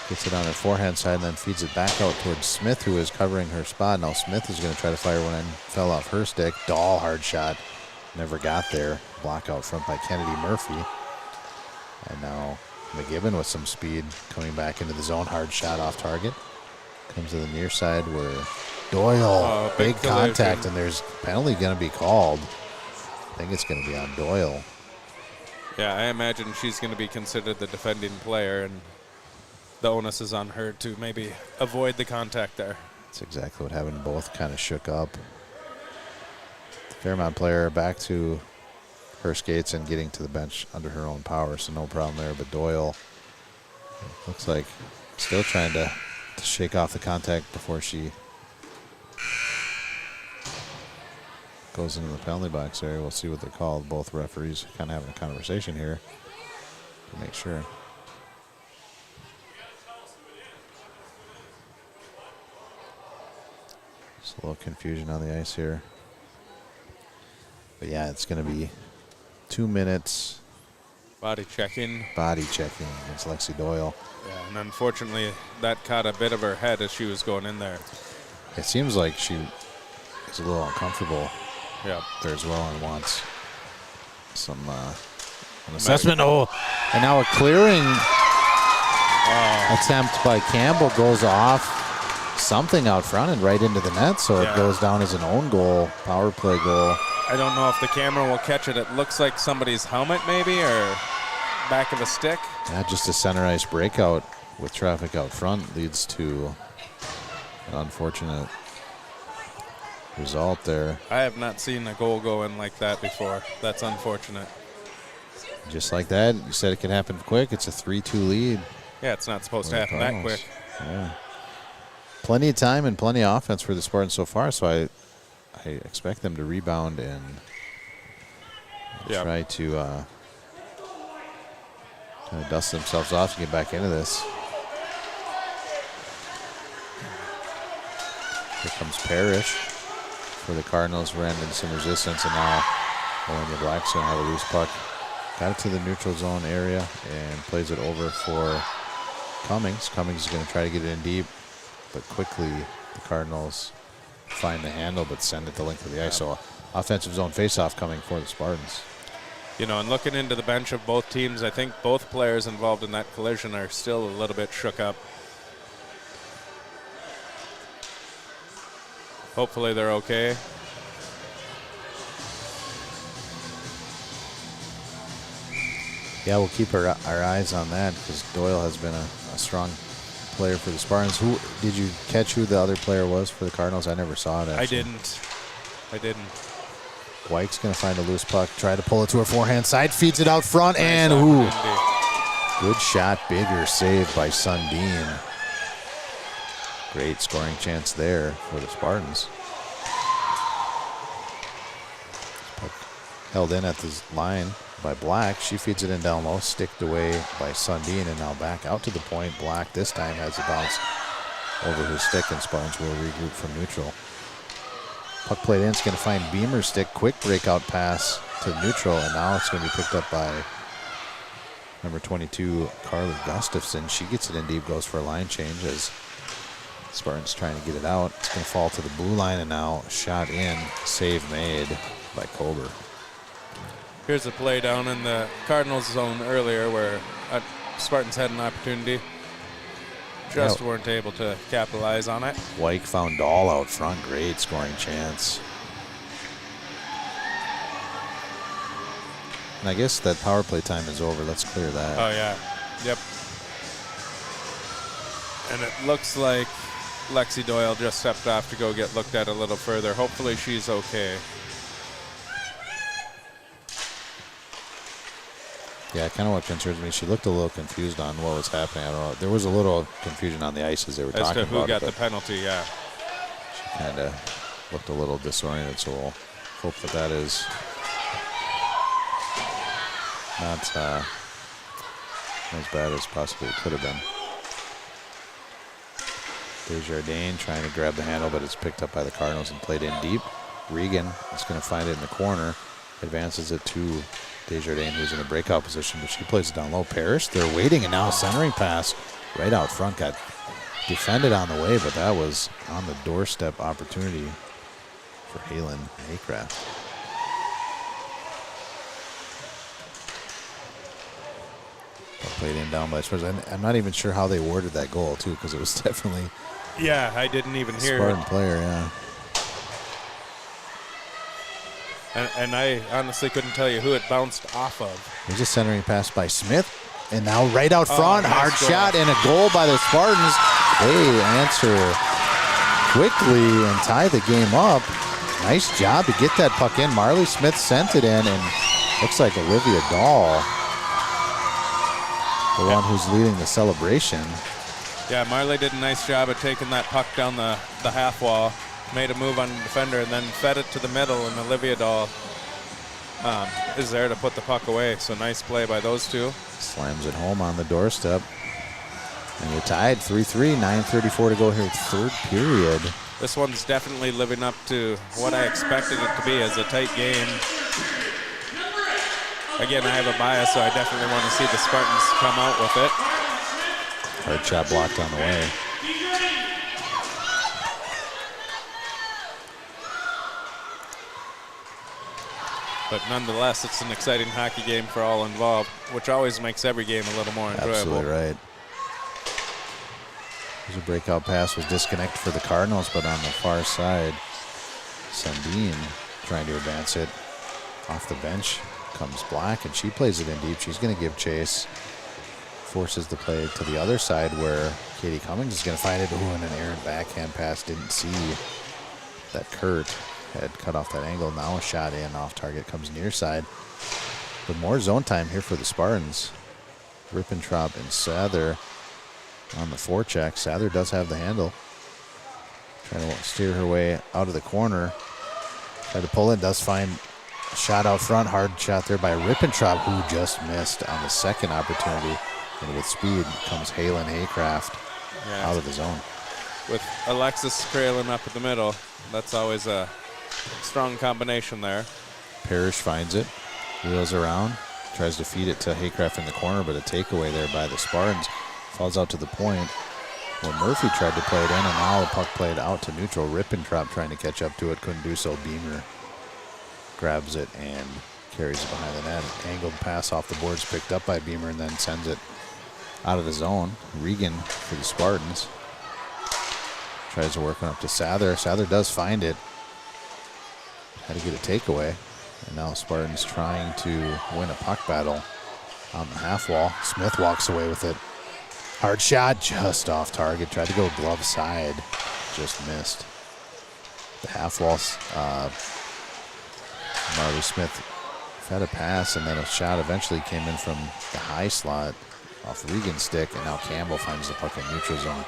Gets it on her forehand side and then feeds it back out towards Smith, who is covering her spot. Now Smith is going to try to fire one in. Fell off her stick. Dahl, hard shot. Never got there. Block out front by Kennedy Murphy. And now McGibbon with some speed coming back into the zone. Hard shot off target. Comes to the near side where Doyle, big contact, and there's penalty going to be called. I think it's going to be on Doyle. Yeah, I imagine she's going to be considered the defending player, and the onus is on her to maybe avoid the contact there. That's exactly what happened. Both kind of shook up. The Fairmont player back to her skates and getting to the bench under her own power, so no problem there. But Doyle looks like still trying to shake off the contact before she goes into the penalty box area. We'll see what they're called. Both referees kind of having a conversation here to make sure. Just a little confusion on the ice here. But yeah, it's going to be 2 minutes Body checking. body checking against Lexi Doyle. Yeah, and unfortunately, that caught a bit of her head as she was going in there. It seems like she is a little uncomfortable Yeah. there as well and wants some an assessment. Oh, and now a clearing attempt by Campbell goes off something out front and right into the net, so Yeah. it goes down as an own goal, power play goal. I don't know if the camera will catch it. It looks like somebody's helmet maybe or back of a stick. Yeah, just a center ice breakout with traffic out front leads to an unfortunate result there. I have not seen a goal go in like that before. That's unfortunate. Just like that, you said it could happen quick. It's a 3-2 lead. Yeah, it's not supposed for to the happen that Cardinals. quick. Yeah. Plenty of time and plenty of offense for the Spartans so far, so I expect them to rebound and Yeah. try to kind of dust themselves off to get back into this. Here comes Parrish for the Cardinals. Ran into some resistance, and now Olivia Black's going to have a loose puck. Got it to the neutral zone area and plays it over for Cummings. Cummings is going to try to get it in deep, but quickly the Cardinals find the handle but send it the length of the ice. So offensive zone faceoff coming for the Spartans. You know, and looking into the bench of both teams, I think both players involved in that collision are still a little bit shook up. Hopefully they're okay. Yeah, we'll keep our eyes on that because Doyle has been a strong player for the Spartans. Who did you catch who the other player was for the Cardinals? I never saw it, actually. I didn't. White's going to find a loose puck, try to pull it to her forehand side, feeds it out front, and Nice ooh, opportunity. good shot, bigger save by Sundin. Great scoring chance there for the Spartans. Puck held in at the line by Black. She feeds it in down low, sticked away by Sundin, and now back out to the point. Black this time has a bounce over his stick, and Spartans will regroup from neutral. Puck played in, it's going to find Beamer's stick. Quick breakout pass to neutral, and now it's going to be picked up by number 22, Carly Gustafson. She gets it in deep, goes for a line change as Spartans trying to get it out. It's going to fall to the blue line, and now shot in, save made by Colbert. Here's a play down in the Cardinals zone earlier where Spartans had an opportunity. Just weren't able to capitalize on it. White found Dahl out front. Great scoring chance. And I guess that power play time is over. Let's clear that. Oh, yeah. Yep. And it looks like Lexi Doyle just stepped off to go get looked at a little further. Hopefully she's okay. Yeah, kind of what concerns me. She looked a little confused on what was happening. I don't know. There was a little confusion on the ice as they were As talking to who about got it. the penalty, yeah. She kind of looked a little disoriented, so we'll hope that that is not as bad as possibly it could have been. Desjardins trying to grab the handle, but it's picked up by the Cardinals and played in deep. Regan is going to find it in the corner, advances it to Desjardins, who's in a breakout position, but she plays it down low. Parrish, they're waiting, and now a centering pass right out front. Got defended on the way, but that was on the doorstep opportunity for Halen Haycraft. Played in down by Spurs. I'm not even sure how they awarded that goal, too, because it was definitely Yeah, I didn't even a hear Spartan it. player, yeah. And I honestly couldn't tell you who it bounced off of. There's a centering pass by Smith. And now right out front, nice hard goal. shot and a goal by the Spartans. They answer quickly and tie the game up. Nice job to get that puck in. Marley Smith sent it in, and looks like Olivia Dahl, the one who's leading the celebration. Yeah, Marley did a nice job of taking that puck down the half wall, made a move on the defender, and then fed it to the middle, and Olivia Dahl is there to put the puck away. So nice play by those two. Slams it home on the doorstep. And you're tied 3-3, 9:34 to go here, third period. This one's definitely living up to what I expected it to be as a tight game. Again, I have a bias, so I definitely want to see the Spartans come out with it. Hard shot blocked on the way. But nonetheless, it's an exciting hockey game for all involved, which always makes every game a little more enjoyable. Absolutely right. There's a breakout pass, was disconnected for the Cardinals, but on the far side, Sundin trying to advance it. Off the bench comes Black, and she plays it in deep. She's going to give chase. Forces the play to the other side where Katie Cummings is going to find it. Ooh, and an errant backhand pass. Didn't see that Kurt had cut off that angle. Now a shot in off target comes near side. But more zone time here for the Spartans. Rippentrop and Sather on the forecheck. Sather does have the handle. Trying to steer her way out of the corner. Try to pull in. Does find a shot out front. Hard shot there by Rippentrop, who just missed on the second opportunity. And with speed comes Halen Haycraft out of the zone. With Alexis trailing up at the middle, that's always a strong combination there. Parrish finds it, wheels around, tries to feed it to Haycraft in the corner, but a takeaway there by the Spartans. Falls out to the point where Murphy tried to play it in, and now the puck played out to neutral. Rippentrop trying to catch up to it, couldn't do so. Beamer grabs it and carries it behind the net. Angled pass off the boards picked up by Beamer and then sends it out of the zone. Regan for the Spartans. Tries to work on up to Sather. Sather does find it. Had to get a takeaway. And now Spartans trying to win a puck battle on the half wall. Smith walks away with it. Hard shot just off target. Tried to go glove side. Just missed. The half wall. Marley Smith fed a pass and then a shot eventually came in from the high slot off Regan's stick, and now Campbell finds the puck in neutral zone.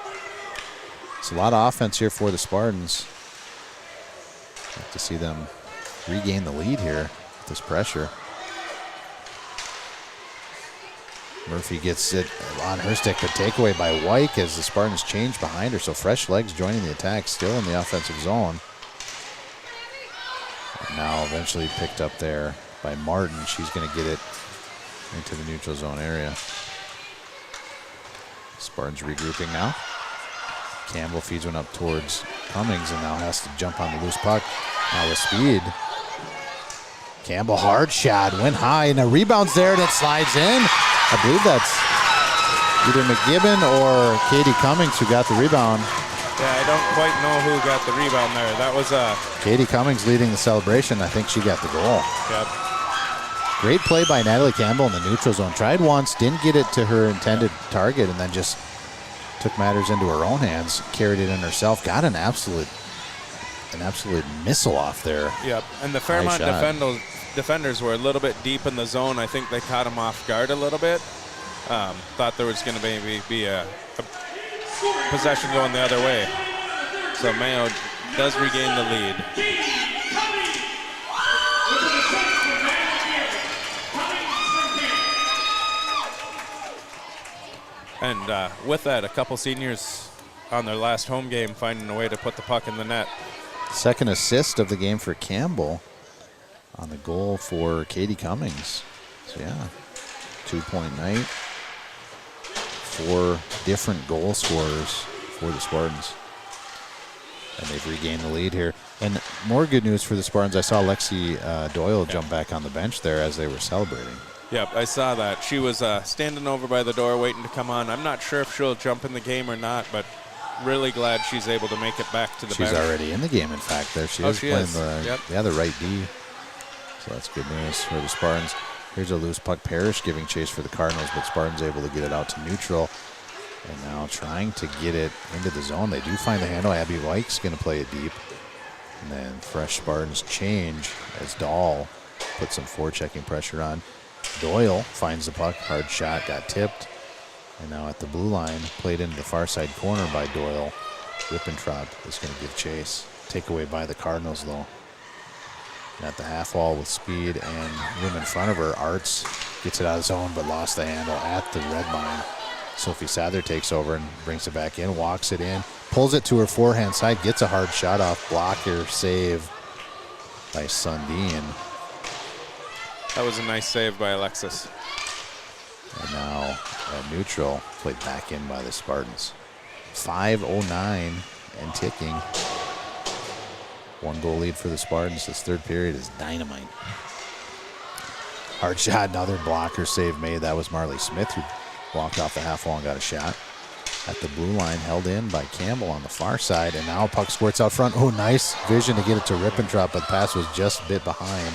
It's a lot of offense here for the Spartans. Like to see them regain the lead here with this pressure. Murphy gets it on her stick, but takeaway by Wyke as the Spartans change behind her, so fresh legs joining the attack, still in the offensive zone. And now eventually picked up there by Martin. She's going to get it into the neutral zone area. Spartans regrouping now. Campbell feeds one up towards Cummings and now has to jump on the loose puck. Now with speed. Campbell, hard shot, went high, and a rebound's there, and it slides in. I believe that's either McGibbon or Katie Cummings who got the rebound. Yeah, I don't quite know who got the rebound there. That was Katie Cummings leading the celebration. I think she got the goal. Yep. Great play by Natalie Campbell in the neutral zone. Tried once, didn't get it to her intended target, and then just took matters into her own hands, carried it in herself, got an absolute missile off there. Yep, and the Fairmont defenders were a little bit deep in the zone. I think they caught them off guard a little bit. Thought there was going to maybe be a possession going the other way. So Mayo does regain the lead. And with that, a couple seniors on their last home game finding a way to put the puck in the net. Second assist of the game for Campbell on the goal for Katie Cummings. So yeah, 2-point night. 4 different goal scorers for the Spartans. And they've regained the lead here. And more good news for the Spartans, I saw Lexi Doyle jump back on the bench there as they were celebrating. Yep, I saw that. She was standing over by the door waiting to come on. I'm not sure if she'll jump in the game or not, but really glad she's able to make it back to the bench. She's already in the game, in fact. There she is playing the right D. So that's good news for the Spartans. Here's a loose puck. Parrish giving chase for the Cardinals, but Spartans able to get it out to neutral. And now trying to get it into the zone. They do find the handle. Abby Wyke's going to play it deep. And then fresh Spartans change as Dahl puts some forechecking pressure on. Doyle finds the puck. Hard shot, got tipped. And now at the blue line, played into the far side corner by Doyle. Rippentrop is going to give chase. Takeaway by the Cardinals, though. And at the half wall with speed and room in front of her, Arts gets it out of zone but lost the handle at the red line. Sophie Sather takes over and brings it back in, walks it in, pulls it to her forehand side, gets a hard shot off, blocker save by Sundin. That was a nice save by Alexis. And now at neutral, played back in by the Spartans. 5:09 and ticking. 1 goal lead for the Spartans. This third period is dynamite. Hard shot, another blocker save made. That was Marley Smith who walked off the half wall and got a shot. At the blue line, held in by Campbell on the far side, and now puck squirts out front. Oh, nice vision to get it to Rippentrop, but the pass was just a bit behind.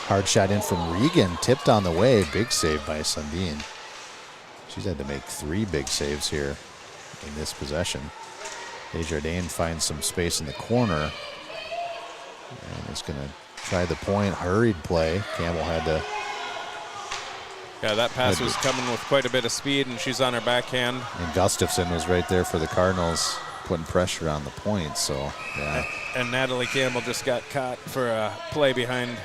Hard shot in from Regan, tipped on the way. Big save by Sundin. She's had to make 3 big saves here in this possession. Desjardins finds some space in the corner and is going to try the point. Hurried play. Campbell had to. Yeah, that pass was coming with quite a bit of speed, and she's on her backhand. And Gustafson was right there for the Cardinals, putting pressure on the point. So, yeah. And Natalie Campbell just got caught for a play behind.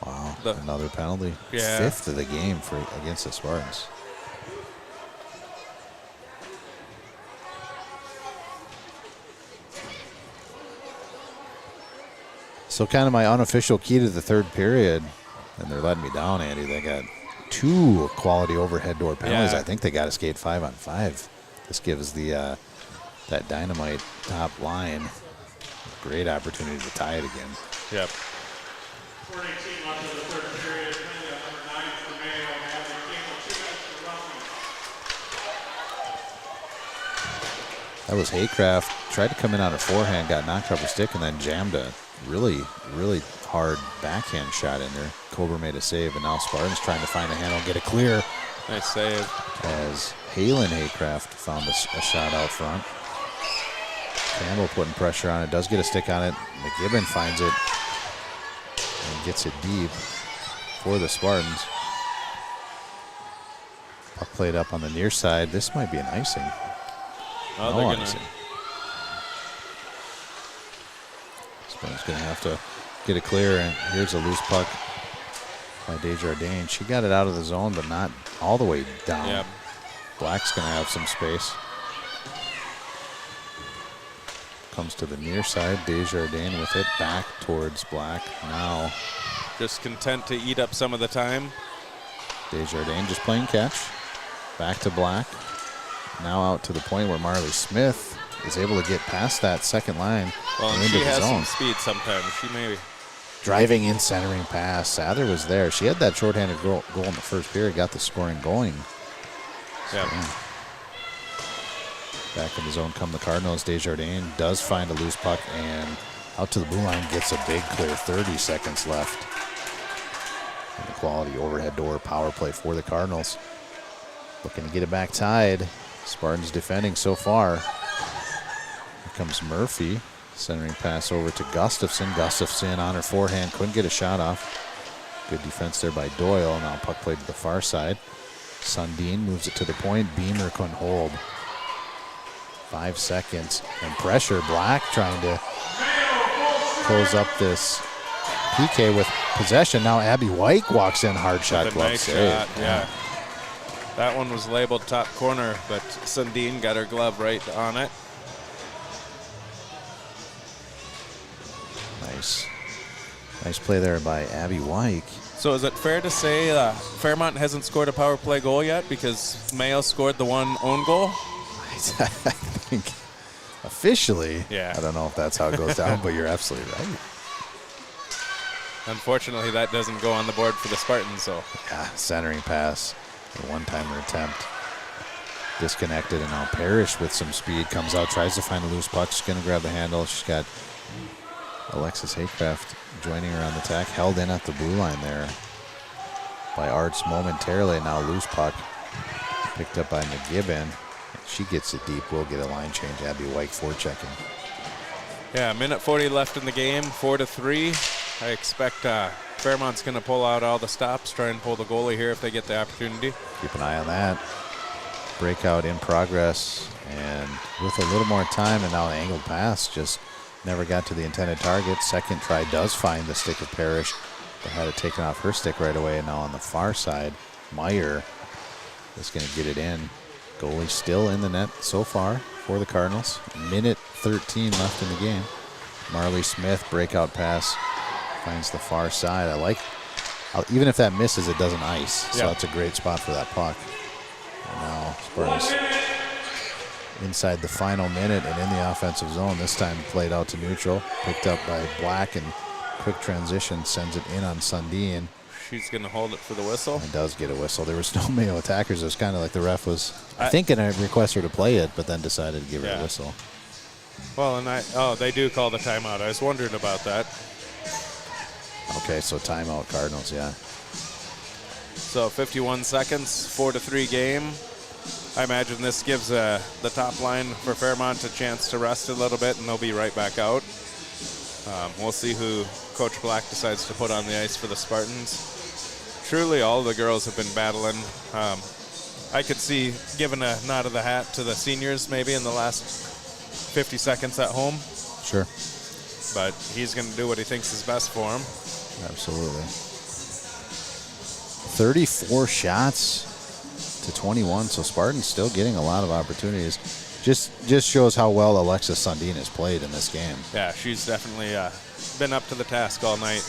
Wow, another penalty. Yeah. 5th of the game against the Spartans. So kind of my unofficial key to the third period, and they're letting me down, Andy. They got 2 quality overhead door penalties. Yeah. I think they got to skate 5-on-5. This gives the that Dynamite top line a great opportunity to tie it again. Yep. 4:18 left of the third period. Penalty on number 9 for Mayo. Natalie Campbell, 2 minutes for roughing. That was Haycraft. Tried to come in on a forehand, got knocked off her stick, and then jammed a really, really hard backhand shot in there. Cobra made a save, and now Spartans trying to find a handle, get it clear. Nice save. As Halen Haycraft found a shot out front. Campbell putting pressure on it, does get a stick on it. McGibbon finds it and gets it deep for the Spartans. Puck played up on the near side. This might be an icing. Oh, No they're gonna. icing. Spartans going to have to get it clear, and here's a loose puck by Desjardins. She got it out of the zone, but not all the way down. Yeah. Black's going to have some space. Comes to the near side. Desjardins with it back towards Black. Now Just content to eat up some of the time. Desjardins just playing catch. Back to Black. Now out to the point where Marley Smith is able to get past that second line Well, and into she the has zone. some speed sometimes. She may. Driving in, centering pass. Sather was there. She had that shorthanded goal in the first period, got the scoring going. Yeah. Back in the zone come the Cardinals. Desjardins does find a loose puck and out to the blue line, gets a big clear. 30 seconds left. And the quality overhead door power play for the Cardinals. Looking to get it back tied. Spartans defending so far. Here comes Murphy. Centering pass over to Gustafson. Gustafson on her forehand. Couldn't get a shot off. Good defense there by Doyle. Now puck played to the far side. Sundin moves it to the point. Beamer couldn't hold. 5 seconds. And pressure. Black trying to close up this PK with possession. Now Abby White walks in. Hard shot. With a Glove nice save. shot, yeah. That one was labeled top corner, but Sundin got her glove right on it. Nice play there by Abby White. So is it fair to say Fairmont hasn't scored a power play goal yet because Mayo scored the one own goal? I think officially, Yeah. I don't know if that's how it goes down, but you're absolutely right. Unfortunately, that doesn't go on the board for the Spartans. So Yeah, centering pass, a one-timer attempt. Disconnected, and now Parrish with some speed comes out, tries to find a loose puck. She's going to grab the handle. She's got Alexis Haycraft joining her on the attack. Held in at the blue line there by Arts momentarily. Now loose puck picked up by McGibbon. She gets it deep. We'll get a line change. Abby White forechecking. yeah, minute 40 left in the game, 4-3. I expect Fairmont's going to pull out all the stops, try and pull the goalie here if they get the opportunity. Keep an eye on that. Breakout in progress, and with a little more time, and now an angled pass just never got to the intended target. Second try does find the stick of Parrish, but had it taken off her stick right away. And now on the far side, Meyer is going to get it in. Goalie still in the net so far for the Cardinals. Minute 13 left in the game. Marley Smith, breakout pass, finds the far side. I like Even if that misses, it doesn't ice. So Yeah. that's a great spot for that puck. And now Spartans inside the final minute and in the offensive zone. This time played out to neutral. Picked up by Black and quick transition sends it in on Sundin. She's going to hold it for the whistle. And does get a whistle. There was no Mayo attackers. It was kind of like the ref was thinking to request her to play it, but then decided to give her a whistle. Well, and they do call the timeout. I was wondering about that. Okay, so timeout Cardinals, yeah. So 51 seconds, 4-3 game. I imagine this gives the top line for Fairmont a chance to rest a little bit, and they'll be right back out. We'll see who Coach Black decides to put on the ice for the Spartans. Truly, all the girls have been battling. I could see giving a nod of the hat to the seniors maybe in the last 50 seconds at home. Sure. But he's going to do what he thinks is best for him. Absolutely. 34 shots to 21, so Spartan's still getting a lot of opportunities. Just shows how well Alexis Sundin has played in this game. Yeah, she's definitely been up to the task all night.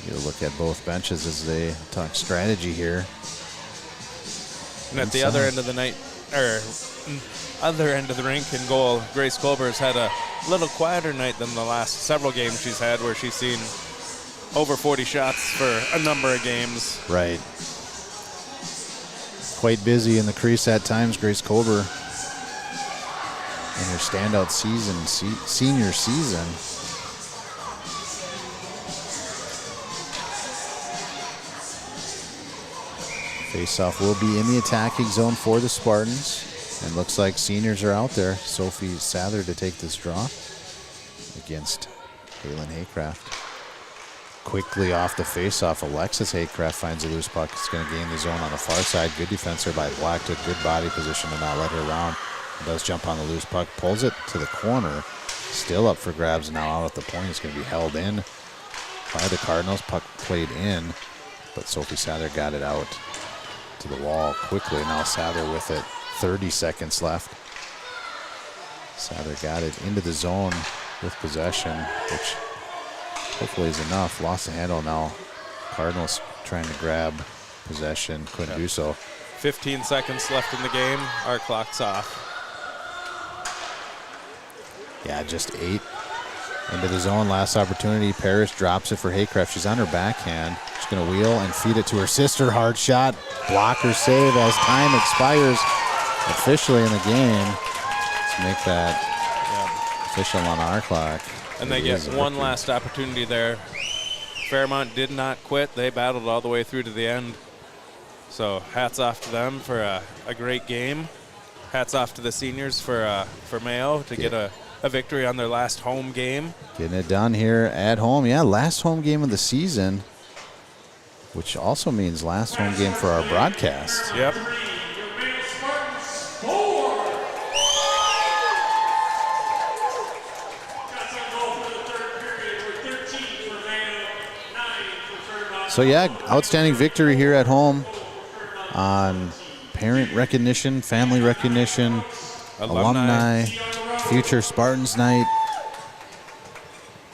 Get a look at both benches as they talk strategy here. And at the other end of the night, or other end of the rink in goal, Grace Colbert's had a little quieter night than the last several games she's had, where she's seen over 40 shots for a number of games. Right. Quite busy in the crease at times, Grace Colbert. In her standout season, senior season. Faceoff will be in the attacking zone for the Spartans. And looks like seniors are out there. Sophie Sather to take this draw against Halen Haycraft. Quickly off the faceoff, Alexis Haycraft finds a loose puck. It's going to gain the zone on the far side. Good defense there by Black. Took good body position to not let her round. Does jump on the loose puck. Pulls it to the corner. Still up for grabs now out at the point. It's going to be held in by the Cardinals. Puck played in, but Sophie Sather got it out to the wall quickly. Now Sather with it. 30 seconds left. Sather got it into the zone with possession, which hopefully is enough. Lost the handle now. Cardinals trying to grab possession. Couldn't do so. 15 seconds left in the game. Our clock's off. Yeah, just 8. Into the zone. Last opportunity. Parrish drops it for Haycraft. She's on her backhand. She's going to wheel and feed it to her sister. Hard shot. Blocker save as time expires officially in the game. Let's make that official on our clock. And they get one last opportunity there. Fairmont did not quit. They battled all the way through to the end. So hats off to them for a great game. Hats off to the seniors for Mayo to get a victory on their last home game. Getting it done here at home. Yeah, last home game of the season, which also means last home game for our broadcast. Yep. So yeah, outstanding victory here at home on parent recognition, family recognition, alumni, future Spartans night.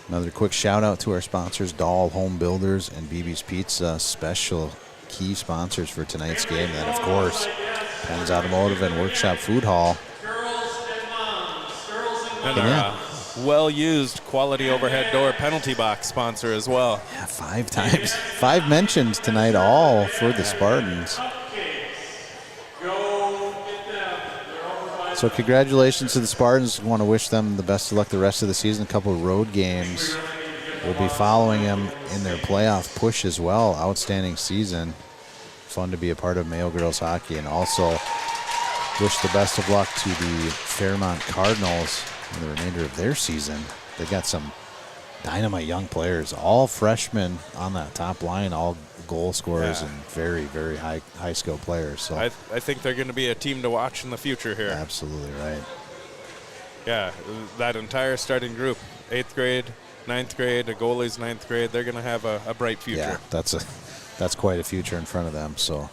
Another quick shout out to our sponsors, Dahl Home Builders and BB's Pizza, special key sponsors for tonight's game. And then of course, Penn's Automotive and Workshop Food Hall. And our well-used quality overhead door penalty box sponsor as well. Yeah, 5 times. 5 mentions tonight, all for the Spartans. So congratulations to the Spartans. Want to wish them the best of luck the rest of the season. A couple of road games. We'll be following them in their playoff push as well. Outstanding season. Fun to be a part of Mayo girls hockey. And also wish the best of luck to the Fairmont Cardinals in the remainder of their season. They got some dynamite young players, all freshmen on that top line, all goal scorers and very, very high skill players. So I think they're going to be a team to watch in the future here. Absolutely right. Yeah, that entire starting group, 8th grade, 9th grade, a goalie's 9th grade, they're going to have a bright future. Yeah, that's quite a future in front of them. So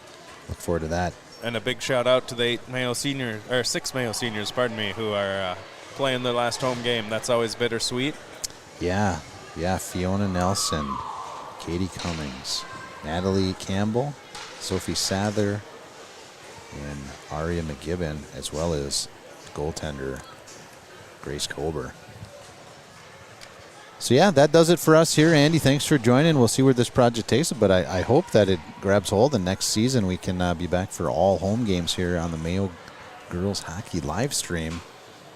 look forward to that. And a big shout out to the 6 Mayo seniors, who are playing their last home game. That's always bittersweet. Yeah, Yeah, Fiona Nelson, Katie Cummings, Natalie Campbell, Sophie Sather, and Aria McGibbon, as well as goaltender Grace Kober. So yeah, that does it for us here. Andy, thanks for joining. We'll see where this project takes us, but I hope that it grabs hold, and next season we can be back for all home games here on the Mayo Girls Hockey live stream.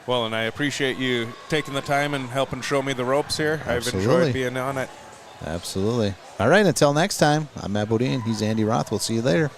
Well, and I appreciate you taking the time and helping show me the ropes here. I've Absolutely. enjoyed being on it. Absolutely. All right, until next time, I'm Matt Bodine. He's Andy Roth. We'll see you later.